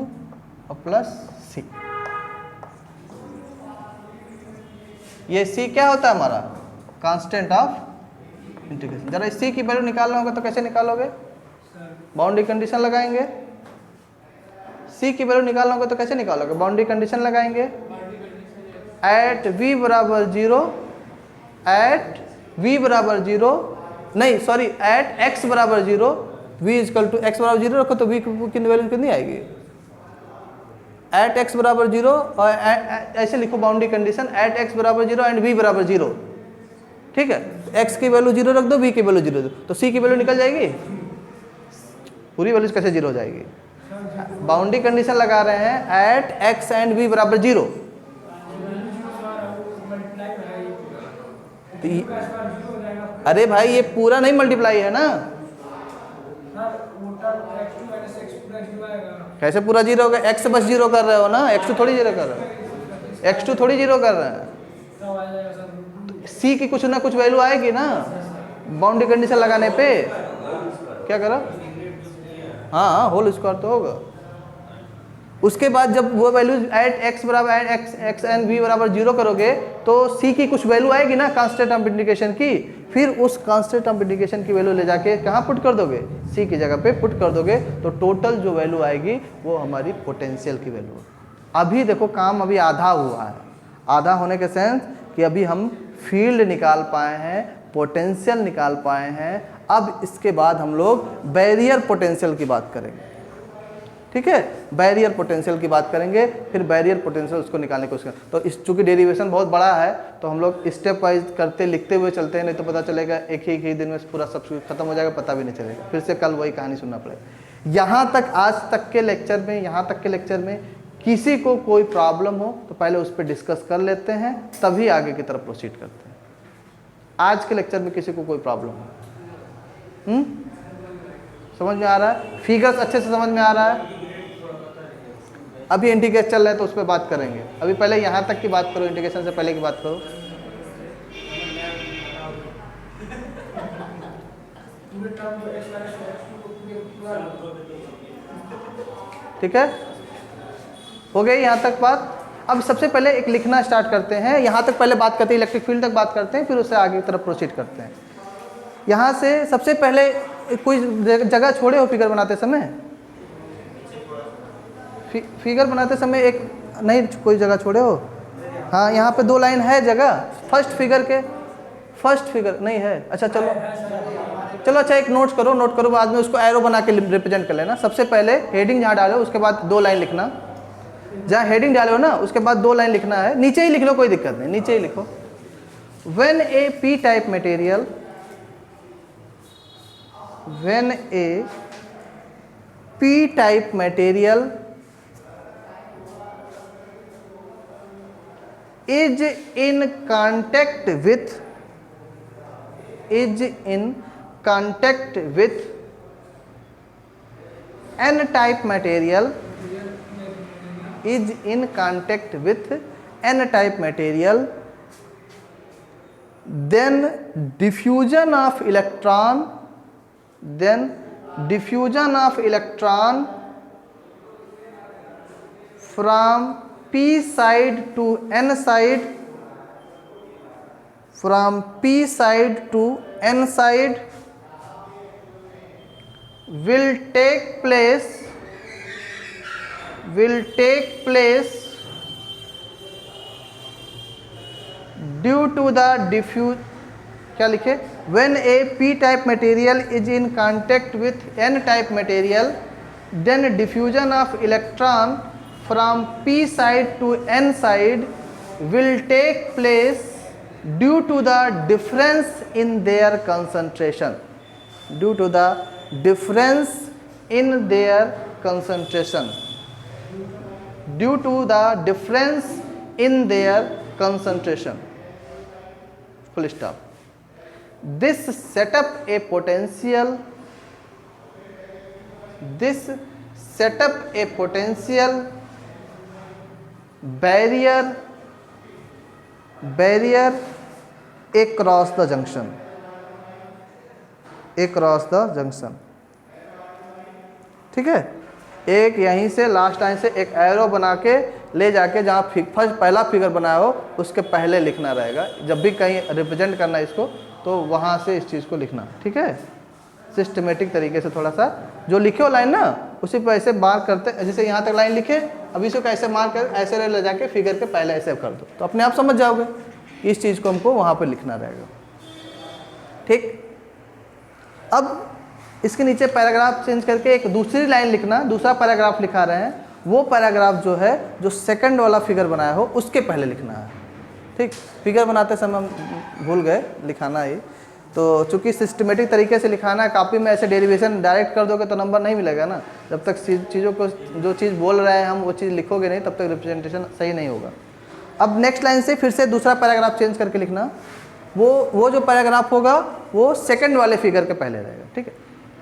और प्लस c। ये c क्या होता है हमारा, कांस्टेंट ऑफ इंटीग्रेशन। जरा इस c की वैल्यू निकालना होगा तो कैसे निकालोगे, बाउंड्री कंडीशन लगाएंगे। c की वैल्यू निकालना होगा तो कैसे निकालोगे, बाउंड्री कंडीशन लगाएंगे। एट v बराबर 0, एट v बराबर 0 नहीं सॉरी एट x बराबर 0, v इक्वल टू x बराबर 0 रखो तो v की वैल्यू कितनी आएगी, एट x बराबर 0, और ऐसे लिखो बाउंड्री कंडीशन, एट x बराबर 0 एंड v बराबर 0। ठीक है, x की वैल्यू 0 रख दो, v की वैल्यू 0 दो, तो c की वैल्यू निकल जाएगी, पूरी वैल्यू कैसे 0 हो जाएगी। बाउंड्री कंडीशन लगा रहे हैं एट x एंड v बराबर 0। अरे भाई ये पूरा नहीं मल्टीप्लाई है ना, कैसे पूरा 0 होगा, x बस 0 कर रहे हो ना, x2 थोड़ी 0 कर रहे हो, x2 थोड़ी 0 कर रहे हैं। c की कुछ ना कुछ वैल्यू आएगी ना बाउंड्री कंडीशन लगाने पे, क्या करो, हाँ होल स्क्वायर तो होगा। उसके बाद जब वो वैल्यू एट x बराबर x एंड v बराबर 0 करोगे तो c की कुछ वैल्यू आएगी ना कांस्टेंट ऑफ इंटीग्रेशन की, फिर उस कांस्टेंट ऑफ इंटीग्रेशन की वैल्यू ले जाके कहाँ पुट कर दोगे, c की जगह पे पुट कर दोगे, तो टोटल जो वैल्यू आएगी वो हमारी पोटेंशियल की वैल्यू है। अभी देखो काम अभी आधा हुआ है, आधा होने के सेंस कि अभी हम फील्ड निकाल पाए हैं, पोटेंशियल निकाल पाए हैं। अब इसके बाद हम लोग बैरियर पोटेंशियल की बात करेंगे। ठीक है, बैरियर पोटेंशियल की बात करेंगे, फिर बैरियर पोटेंशियल उसको निकालने की कोशिश करें। तो इस चूंकि डेरिवेशन बहुत बड़ा है तो हम लोग स्टेप वाइज करते लिखते हुए चलते हैं, नहीं तो पता चलेगा एक ही दिन में पूरा सब खत्म हो जाएगा, पता भी नहीं चलेगा, फिर से कल वही कहानी सुनना पड़ेगा। यहाँ तक आज तक के लेक्चर में, यहाँ तक के लेक्चर में किसी को कोई प्रॉब्लम हो तो पहले उस पर डिस्कस कर लेते हैं, तभी आगे की तरफ प्रोसीड करते हैं। आज के लेक्चर में किसी को कोई प्रॉब्लम हो, समझ में आ रहा है, फिगर्स अच्छे से समझ में आ रहा है, अभी इंटीग्रेशन चल रहा है तो उस पर बात करेंगे, अभी पहले यहाँ तक की बात करो, इंटीग्रेशन से पहले की बात करो। ठीक है, हो गई यहाँ तक बात। अब सबसे पहले एक लिखना स्टार्ट करते हैं, यहाँ तक पहले बात करते हैं, इलेक्ट्रिक फील्ड तक बात करते हैं, फिर उससे आगे की तरफ प्रोसीड करते हैं। यहाँ से सबसे पहले कोई जगह छोड़े हो फिगर बनाते समय? फिगर बनाते समय एक नहीं कोई जगह छोड़े हो? हाँ, यहाँ पे 2 लाइन है जगह, फर्स्ट फिगर नहीं है। अच्छा चलो अच्छा एक नोट करो, बाद में उसको एरो बना के रिप्रेजेंट कर लेना। सबसे पहले हेडिंग जहाँ डालो उसके बाद 2 लाइन लिखना, जहाँ हेडिंग डालो ना उसके बाद 2 लाइन लिखना है, नीचे ही लिख लो, कोई दिक्कत नहीं, नीचे ही लिखो। When A P type material, when A P type material is in contact with n type material, is in contact with n type material, then diffusion of electron from p side to n side, will take place due to the क्या लिखे? When a p type material is in contact with n type material, then diffusion of electron from p side to n side will take place due to the difference in their concentration. Full stop. This set up a potential barrier across the junction, ठीक है। एक यहीं से लास्ट लाइन से एक एरो बना के ले जाके जहाँ फर्स्ट पहला फिगर बनाया हो उसके पहले लिखना रहेगा, जब भी कहीं रिप्रेजेंट करना है इसको तो वहाँ से इस चीज़ को लिखना, ठीक है। सिस्टमेटिक तरीके से थोड़ा सा जो लिखे हो लाइन ना उसी पर ऐसे मार्क करते, जैसे यहाँ तक लाइन लिखे, अभी इसको कैसे मार्क कर ऐसे ले जाके फिगर के पहले ऐसे कर दो तो अपने आप समझ जाओगे। इस चीज़ को हमको वहाँ पर लिखना रहेगा, ठीक। अब इसके नीचे पैराग्राफ चेंज करके एक दूसरी लाइन लिखना, दूसरा पैराग्राफ लिखा रहे हैं, वो पैराग्राफ जो है जो सेकंड वाला फिगर बनाया हो उसके पहले लिखना है, ठीक। फिगर बनाते समय हम भूल गए लिखाना ही, तो चूंकि सिस्टमेटिक तरीके से लिखाना है, कॉपी में ऐसे डेरिवेशन डायरेक्ट कर दोगे तो नंबर नहीं मिलेगा ना। जब तक चीज़ों को जो चीज़ बोल रहे हैं हम वो चीज़ लिखोगे नहीं तब तक रिप्रेजेंटेशन सही नहीं होगा। अब नेक्स्ट लाइन से फिर से दूसरा पैराग्राफ चेंज करके लिखना, वो जो पैराग्राफ होगा वो सेकंड वाले फिगर के पहले रहेगा, ठीक है।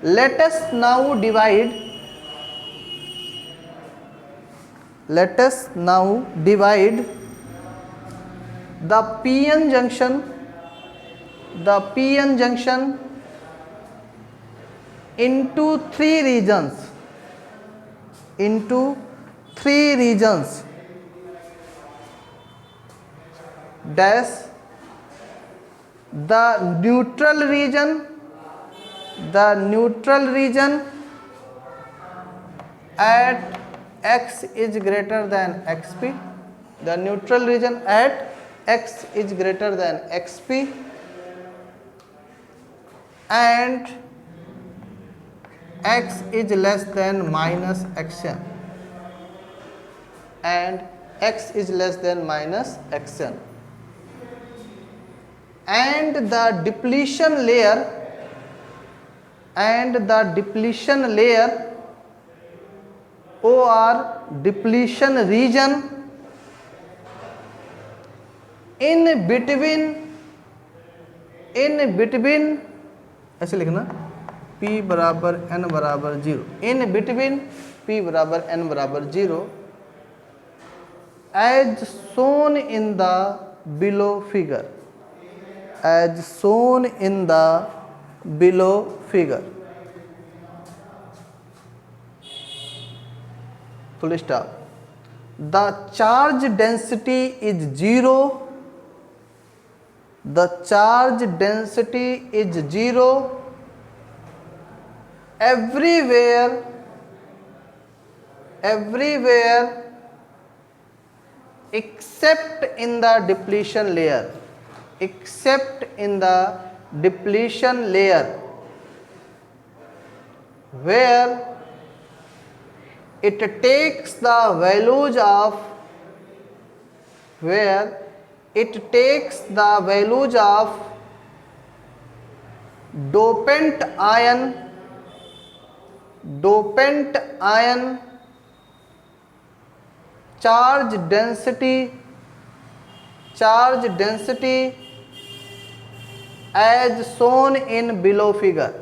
Let us now divide the PN junction into three regions dash the neutral region at x is greater than xp, the neutral region at x is greater than xp and x is less than minus xn, and x is less than minus xn, and the depletion layer or depletion region in between ऐसे लिखना p बराबर n बराबर 0, इन बिटवीन p बराबर n बराबर 0 as shown in the below figure, as shown in the below figure, full stop. The charge density is 0, the charge density is 0 everywhere except in the depletion layer, except in the depletion layer, where it takes the values of, where it takes the values of dopant ion, charge density as shown in below figure,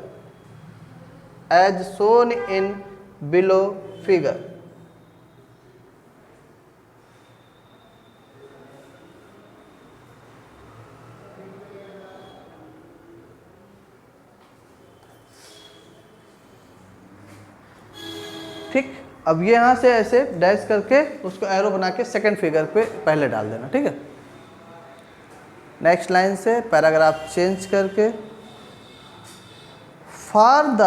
as shown in below figure. ठीक, अब ये यहाँ से ऐसे डैश करके उसको एरो बना के सेकंड फिगर पे पहले डाल देना, ठीक है। नेक्स्ट लाइन से पैराग्राफ चेंज करके, फॉर द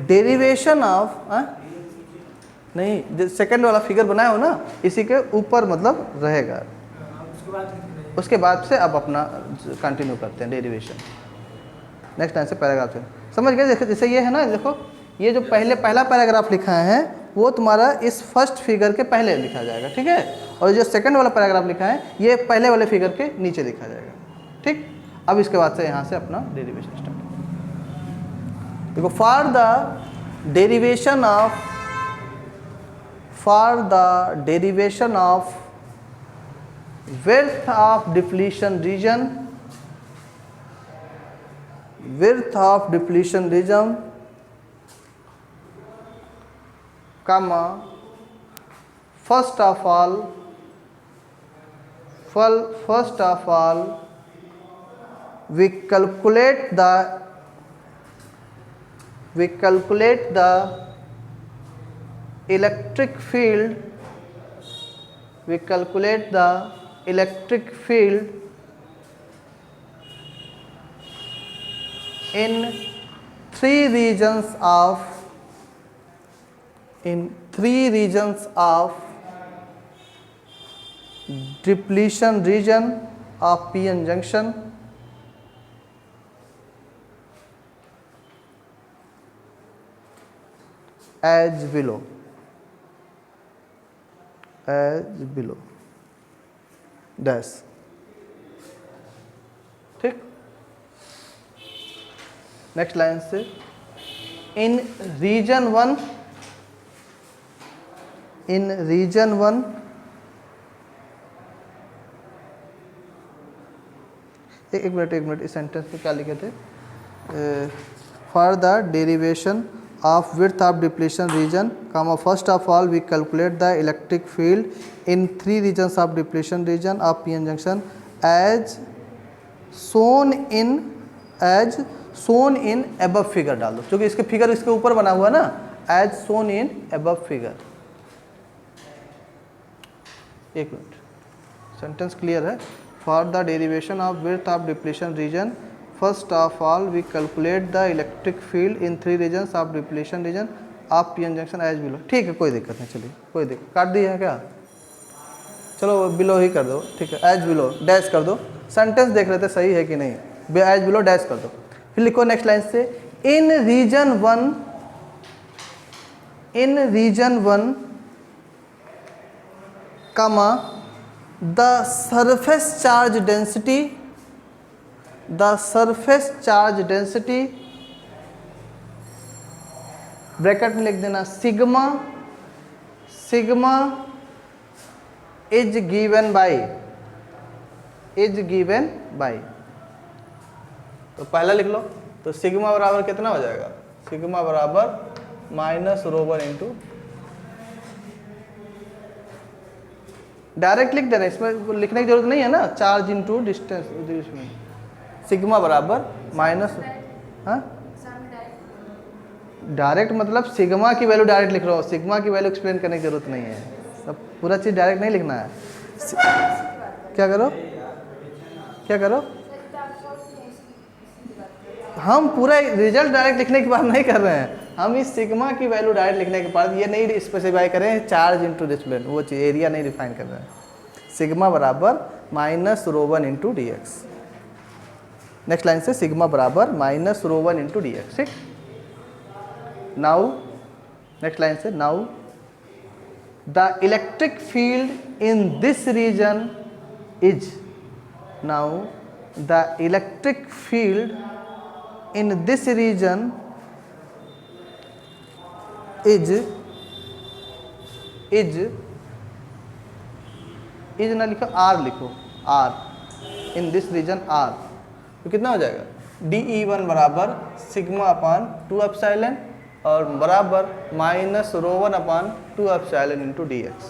डेरिवेशन ऑफ, नहीं सेकंड वाला फिगर बनाया हो ना, इसी के ऊपर मतलब रहेगा, उसके बाद से अब अपना कंटिन्यू करते हैं डेरिवेशन। नेक्स्ट लाइन से पैराग्राफ चेंज, समझ गए। जैसे ये है ना, देखो ये जो पहला पैराग्राफ लिखा है वो तुम्हारा इस फर्स्ट फिगर के पहले लिखा जाएगा, ठीक है, और जो सेकंड वाला पैराग्राफ लिखा है ये पहले वाले फिगर के नीचे लिखा जाएगा, ठीक। अब इसके बाद से यहाँ से अपना डेरिवेशन स्टार्ट। देखो, for the derivation of width of depletion region, comma, first of all we calculate the electric field, in three regions of depletion region of p-n junction, as below, dash, ठीक। नेक्स्ट लाइन से, इन रीजन वन एक मिनट इस सेंटेंस पे क्या लिखे थे, for the derivation of width of depletion region, comma, first of all we calculate the electric field in three regions of depletion region of p-n junction as shown in above figure डाल दो, क्योंकि इसके फिगर इसके ऊपर बना हुआ है ना, as shown in above figure। एक मिनट, सेंटेंस क्लियर है। For the derivation of width of depletion region, first of all we calculate the electric field in three regions of depletion region of p-n junction as below। ठीक है, कोई दिक्कत नहीं, चलिए कोई दिक्कत, काट दी है क्या, चलो बिलो ही कर दो, ठीक है, एज बिलो डैश कर दो। सेंटेंस देख रहे थे सही है कि नहीं, एज बिलो डैश कर दो। फिर लिखो नेक्स्ट लाइन से, in region one comma the surface charge density, bracket में लिख देना सिग्मा इज गिवन बाय, तो पहला लिख लो, तो सिग्मा बराबर कितना हो जाएगा, सिग्मा बराबर -ρ1 इंटू डायरेक्ट लिख देना, इसमें लिखने की जरूरत नहीं है ना, चार्ज इनटू डिस्टेंस, सिग्मा बराबर माइनस, हाँ डायरेक्ट मतलब सिग्मा की वैल्यू डायरेक्ट लिख रहा हूँ, सिग्मा की वैल्यू एक्सप्लेन करने की जरूरत नहीं है, सब पूरा चीज़ डायरेक्ट नहीं लिखना है। क्या करो, क्या करो, हम पूरा रिजल्ट डायरेक्ट लिखने की बात नहीं कर रहे हैं, हम इस सिग्मा की वैल्यू डायरेक्ट लिखने के बाद ये नहीं स्पेसिफाई करें चार्ज इनटू डिस्प्लेन, वो चीज़ एरिया नहीं डिफाइन कर रहे हैं। सिग्मा बराबर minus rho one into D X, next line से सिग्मा बराबर minus rho one into D X, ठीक। नाउ नेक्स्ट लाइन से, now the electric field in this region is, now the electric field in this region is ना लिखो, r लिखो, r in this region r, तो कितना हो जाएगा, dE1 बराबर सिग्मा अपान 2 एप्सिलॉन और बराबर minus rho one upon 2 epsilon into D x.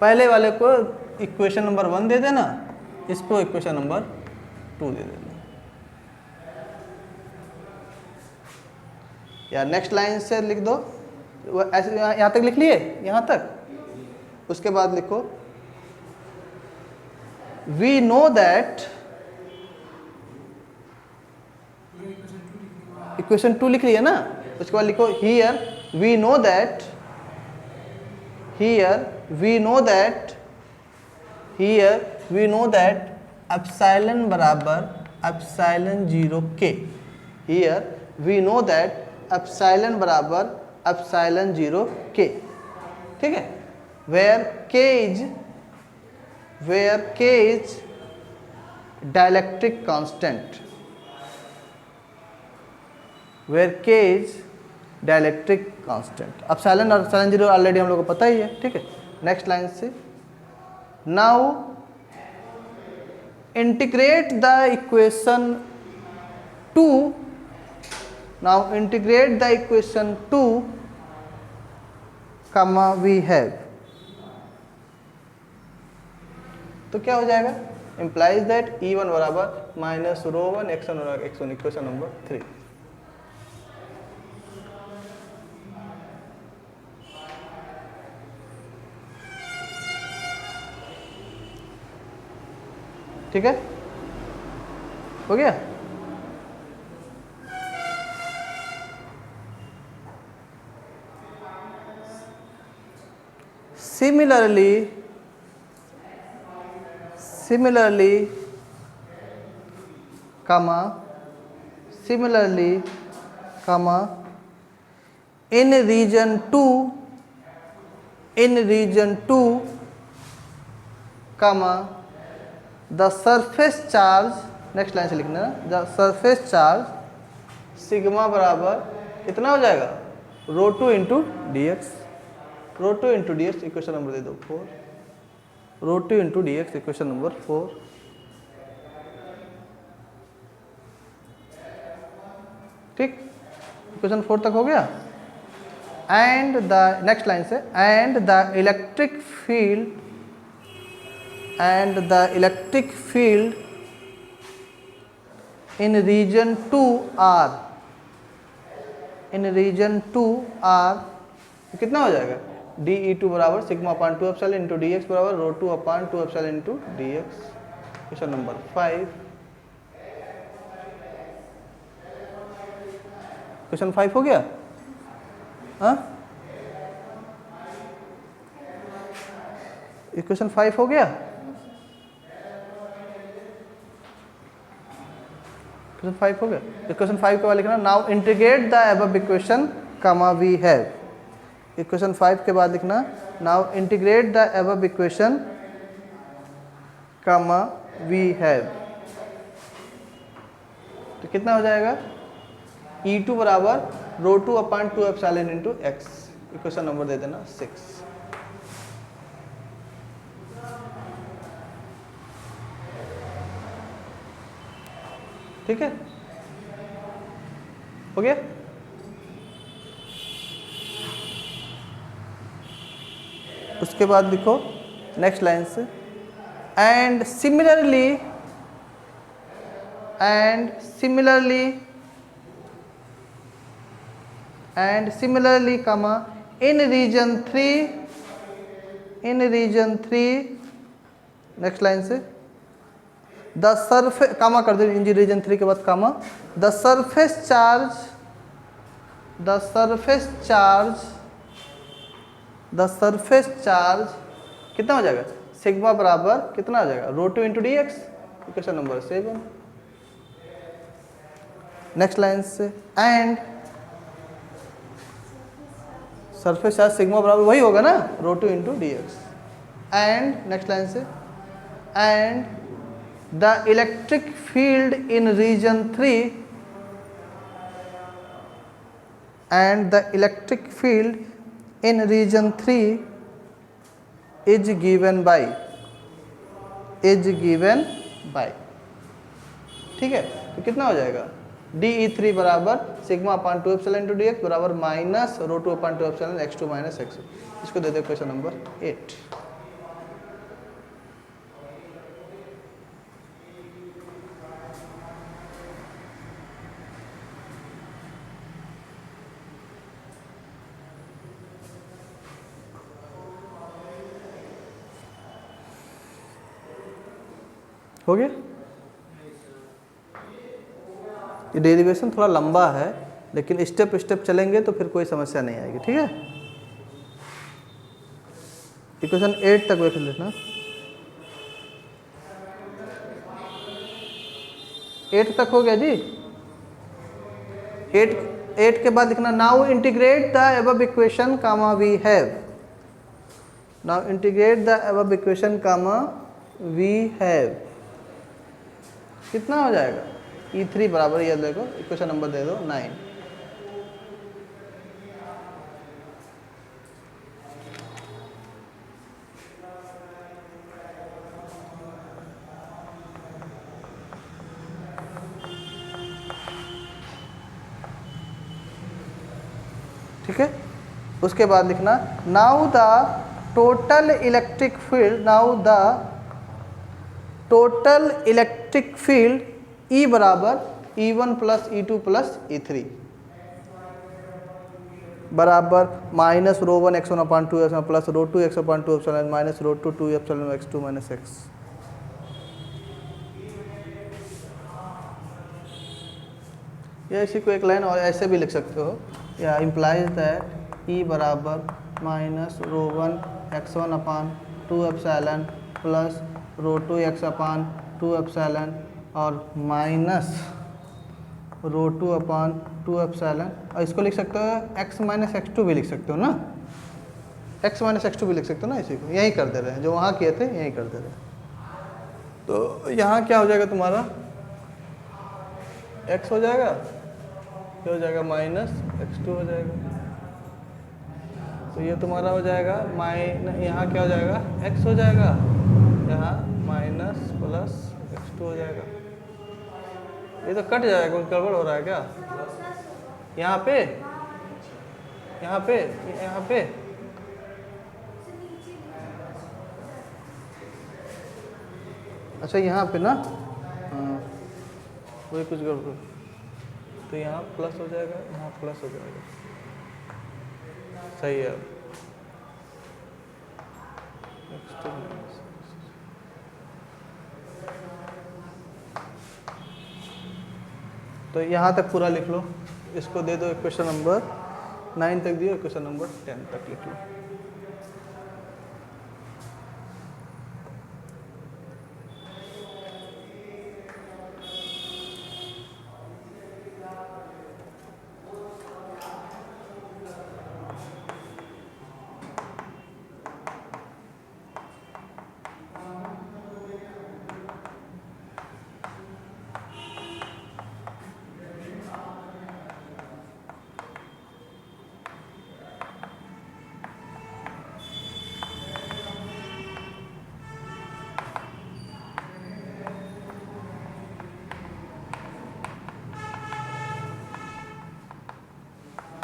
पहले वाले को इक्वेशन नंबर 1 दे देना, इसको इक्वेशन नंबर 2 दे देना, या नेक्स्ट लाइन से लिख दो, ऐसे यहाँ तक लिख लिए, यहाँ तक, उसके बाद लिखो वी नो दैट, इक्वेशन 2 लिख लिया ना, उसके बाद लिखो here we know that, here we know that, here we know that epsilon बराबर epsilon 0 K, here we know that epsilon बराबर एप्सिलॉन 0 के, ठीक है। Where K is dielectric constant, where K is dielectric constant, epsilon और एप्सिलॉन 0 ऑलरेडी हम लोग को पता ही है, ठीक है। नेक्स्ट लाइन से, now integrate the equation 2, now integrate the equation 2 comma we have, तो क्या हो जाएगा, implies that E1 बराबर माइनस रो वन x1 और x1, इक्वेशन नंबर 3। ठीक है, हो गया। Similarly, in region 2, the surface charge, next line से लिखना, द सरफेस चार्ज सिग्मा बराबर कितना हो जाएगा, rho two into D X, rho two into D X, equation number दे दो 4, rho two into D X, equation number 4, ठीक, इक्वेशन 4 तक हो गया। एंड द नेक्स्ट लाइन से, and the electric field in region 2 R, कितना हो जाएगा, dE2 बराबर sigma upon 2 epsilon into D X बराबर rho 2 upon 2 epsilon into D X, question number 5, question 5 हो गया। हाँ, इक्वेशन 5 हो गया, इक्वेशन 5 हो गया। इक्वेशन 5 के बाद लिखना, now integrate the above equation comma we have, equation 5 के बाद लिखना, now integrate the above equation comma we have, तो कितना हो जाएगा, E2 बराबर rho 2 upon 2 epsilon into X, equation number दे देना 6, ठीक है, हो गया। उसके बाद लिखो नेक्स्ट लाइन से, and similarly comma in region 3 next line से द सरफेस, कामा कर दो इन रीजन 3 के बाद कामा, द सरफेस चार्ज कितना हो जाएगा, सिग्मा बराबर कितना हो जाएगा, rho two into D X, equation number 7। Next line से एंड सरफेस चार्ज सिग्मा बराबर वही होगा ना, rho two into D X, and next line से and the electric field in region 3 is given by ठीक है। तो कितना हो जाएगा, DE3 बराबर sigma upon 2 epsilon into D X बराबर minus rho two upon 2 epsilon x2 minus x। इसको दे दो क्वेश्चन नंबर 8। हो गया। ये डेरिवेशन थोड़ा लंबा है, लेकिन स्टेप स्टेप चलेंगे तो फिर कोई समस्या नहीं आएगी, ठीक है। इक्वेशन 8 तक देख लेना, 8 तक हो गया जी। 8 के बाद लिखना now integrate the above equation comma we have, now integrate the above equation comma we have, कितना हो जाएगा, E3 बराबर, ये देखो इक्वेशन नंबर दे दो 9। ठीक है। उसके बाद लिखना now the total electric field E बराबर E1 plus E2 plus E3 बराबर माइनस रो 1 x1 अपान 2 एप्सिलॉन प्लस रो 2 x अपान 2 epsilon minus rho 2 epsilon x2 minus x। या इसी को एक लाइन और ऐसे भी लिख सकते हो, या इम्प्लाइज दैट E बराबर माइनस रो 1 x1 अपान 2 एप्सिलॉन प्लस रो 2 x अपान 2 एप्सिलॉन और माइनस रो 2 अपान 2 एप्सिलॉन, और इसको लिख सकते हो x माइनस x2 भी लिख सकते हो ना, x माइनस x2 भी लिख सकते हो ना। इसी को यही कर दे रहे हैं, जो वहाँ किए थे यही कर दे रहे हैं। तो यहाँ क्या हो जाएगा तुम्हारा, x हो जाएगा, क्या हो जाएगा, माइनस x2 हो जाएगा। तो ये तुम्हारा हो जाएगा यहाँ क्या हो जाएगा, x हो जाएगा, यहाँ माइनस प्लस x2 हो जाएगा। ये तो कट जाएगा, कुछ गड़बड़ हो रहा है क्या, यहाँ पे अच्छा यहाँ पे ना, हाँ वही कुछ गड़बड़, तो यहाँ प्लस हो जाएगा, यहाँ प्लस हो जाएगा, सही है। तो यहाँ तक पूरा लिख लो, इसको दे दो क्वेश्चन नंबर 9 तक दियो, क्वेश्चन नंबर 10 तक लिख लो।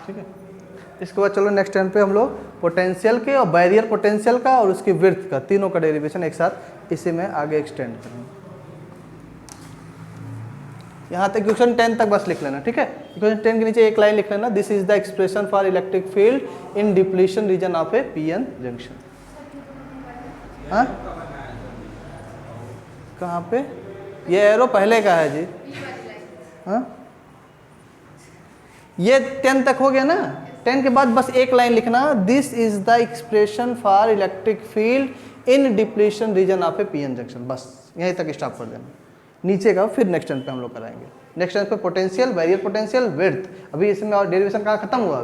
ठीक है। इसके बाद चलो नेक्स्ट टाइम पे हम लोग पोटेंशियल के और बैरियर पोटेंशियल का और उसकी विड्थ का तीनों का डेरिवेशन एक साथ इसी में आगे एक्सटेंड करेंगे। यहाँ तक इक्वेशन 10 तक बस लिख लेना, ठीक है। इक्वेशन 10 के नीचे एक लाइन लिख लेना, this is the expression for electric field in depletion region of A PN junction. हाँ कहाँ पे? ये एरो पहले का है जी। हाँ ये 10 तक हो गया ना। 10 के बाद बस एक लाइन लिखना, this is the expression for electric field in depletion region of A PN junction. बस यहीं तक स्टॉप कर देना। नीचे का फिर नेक्स्ट टाइम पे हम लोग कराएंगे। नेक्स्ट टाइम पे पोटेंशियल, बैरियर पोटेंशियल, विड्थ। अभी इसमें और डेरिवेशन कहाँ खत्म हुआ?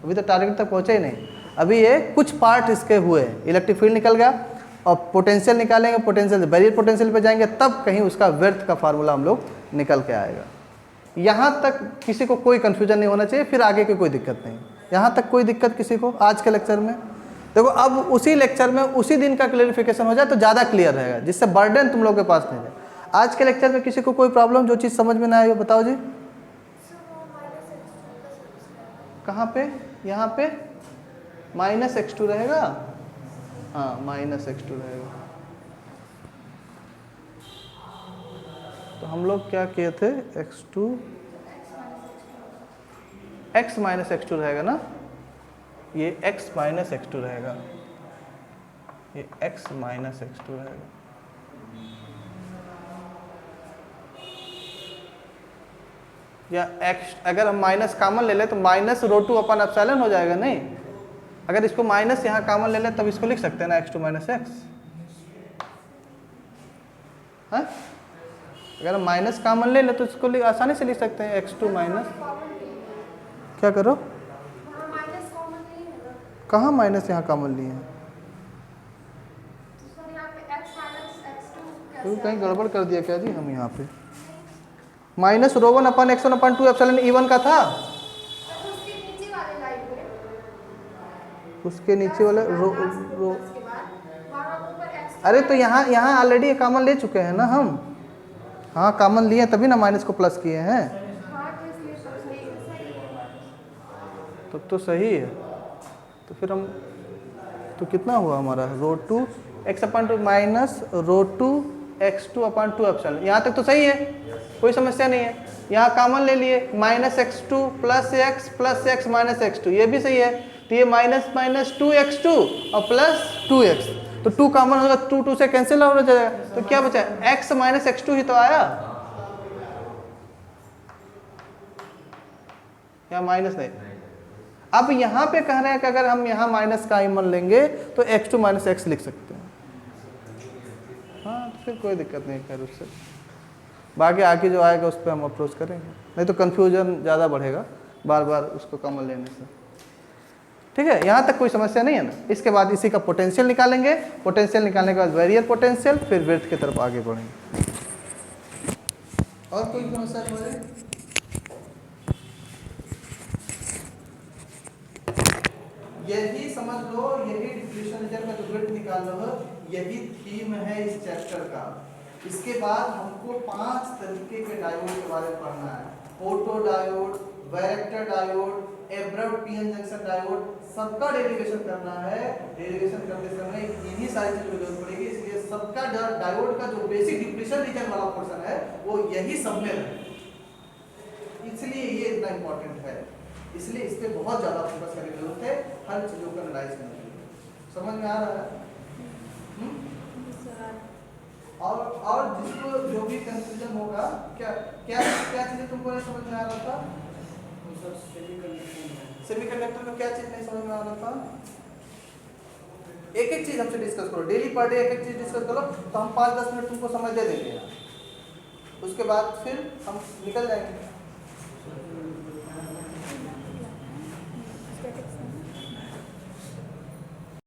अभी तो टारगेट तक पहुँचे ही नहीं। अभी ये कुछ पार्ट इसके हुए, इलेक्ट्रिक फील्ड निकल गया और पोटेंशियल निकालेंगे, पोटेंशियल से बैरियर पोटेंशियल पे जाएंगे, तब कहीं उसका विड्थ का फार्मूला हम लोग निकल के आएगा। यहाँ तक किसी को कोई कन्फ्यूजन नहीं होना चाहिए, फिर आगे की कोई दिक्कत नहीं। यहाँ तक कोई दिक्कत किसी को आज के लेक्चर में? देखो अब उसी लेक्चर में उसी दिन का क्लियरिफिकेशन हो जाए तो ज़्यादा क्लियर रहेगा, जिससे बर्डन तुम लोग के पास नहीं है। आज के लेक्चर में किसी को कोई प्रॉब्लम, जो चीज़ समझ में ना आई हो बताओ जी। कहाँ पे? यहाँ पे -x2 रहेगा। हाँ -x2 रहेगा। तो हम लोग क्या किए थे? x2 x -x2 रहेगा ना, ये x -x2 रहेगा, ये x -x2 रहेगा। या x अगर हम माइनस कॉमन ले लें तो -ρ2/ε हो जाएगा। नहीं, अगर इसको माइनस यहाँ कॉमन ले लें तब इसको लिख सकते हैं ना, x2 - x। हाँ अगर हम माइनस कॉमन ले लें तो इसको आसानी से लिख सकते हैं x2 माइनस, क्या करो? कहाँ माइनस यहाँ कॉमन लिए हैं? तो कहीं गड़बड़ कर दिया क्या जी हम? यहाँ पे -ρ1/x1/2ε E1 का था, उसके नीचे वाले रो। अरे तो यहाँ ऑलरेडी कॉमन ले चुके हैं ना हम। हाँ कॉमन लिए तभी ना माइनस को प्लस किए हैं। तब तो सही है। तो फिर हम तो कितना हुआ हमारा? ρ2 x/2 माइनस ρ2 x2/2ε। यहाँ तक तो सही है, कोई समस्या नहीं है। यहाँ कॉमन ले लिए, -x2 + x + x -x2, ये भी सही है। तो ये -2x2 और +2x, तो 2 कॉमन होगा, 2 से कैंसिल हो जाएगा। तो क्या बचा? x -x2 ही तो आया, यहाँ माइनस नहीं। अब यहाँ पे कह रहे हैं कि अगर हम यहाँ माइनस का कॉमन लेंगे तो x2 - x लिख सकते हैं। हाँ तो फिर कोई दिक्कत नहीं खैर उससे। बाकी आगे जो आएगा उस पर हम अप्रोच करेंगे, नहीं तो कन्फ्यूजन ज़्यादा बढ़ेगा बार बार उसको कॉमन लेने से। ठीक है, यहाँ तक कोई समस्या नहीं है ना। इसके बाद इसी का पोटेंशियल निकालेंगे, पोटेंशियल निकालने के बाद बैरियर पोटेंशियल, फिर विड्थ की तरफ आगे बढ़ेंगे। और कोई समस्या है? यही समझ लो, यही डिप्लीशन रीजन का जो विड्थ निकाल लो, यही थीम है इस चैप्टर का। इसके बाद हमको 5 तरीके के डायोड के बारे में पढ़ना है। Photo diode, varactor diode, abrupt PN junction diode, सबका डेरिवेशन करना है। डेरिवेशन करते समय इन्हीं सारी चीजों की जरूरत पड़ेगी, इसलिए सबका डायोड का जो बेसिक डिप्लीशन रीजन वाला पोर्शन है वो यही सब में है, इसलिए ये इतना इंपॉर्टेंट है। इसलिए इस पर बहुत ज़्यादा फोकस करने की जरूरत है, हर चीज़ों को एनालाइज करने के लिए। समझ में आ रहा है? और जिसको जो भी कंफ्यूजन होगा, क्या क्या क्या चीज़ें तुमको नहीं समझ में आ रहा था? सेमीकंडक्टर में क्या चीज़ नहीं समझ में आ रहा था? एक एक चीज़ हमसे डिस्कस करो, डेली पर डे एक एक चीज़ डिस्कस करो, तो हम 5-10 मिनट तुमको समझ दे देंगे। उसके बाद फिर हम निकल जाएंगे।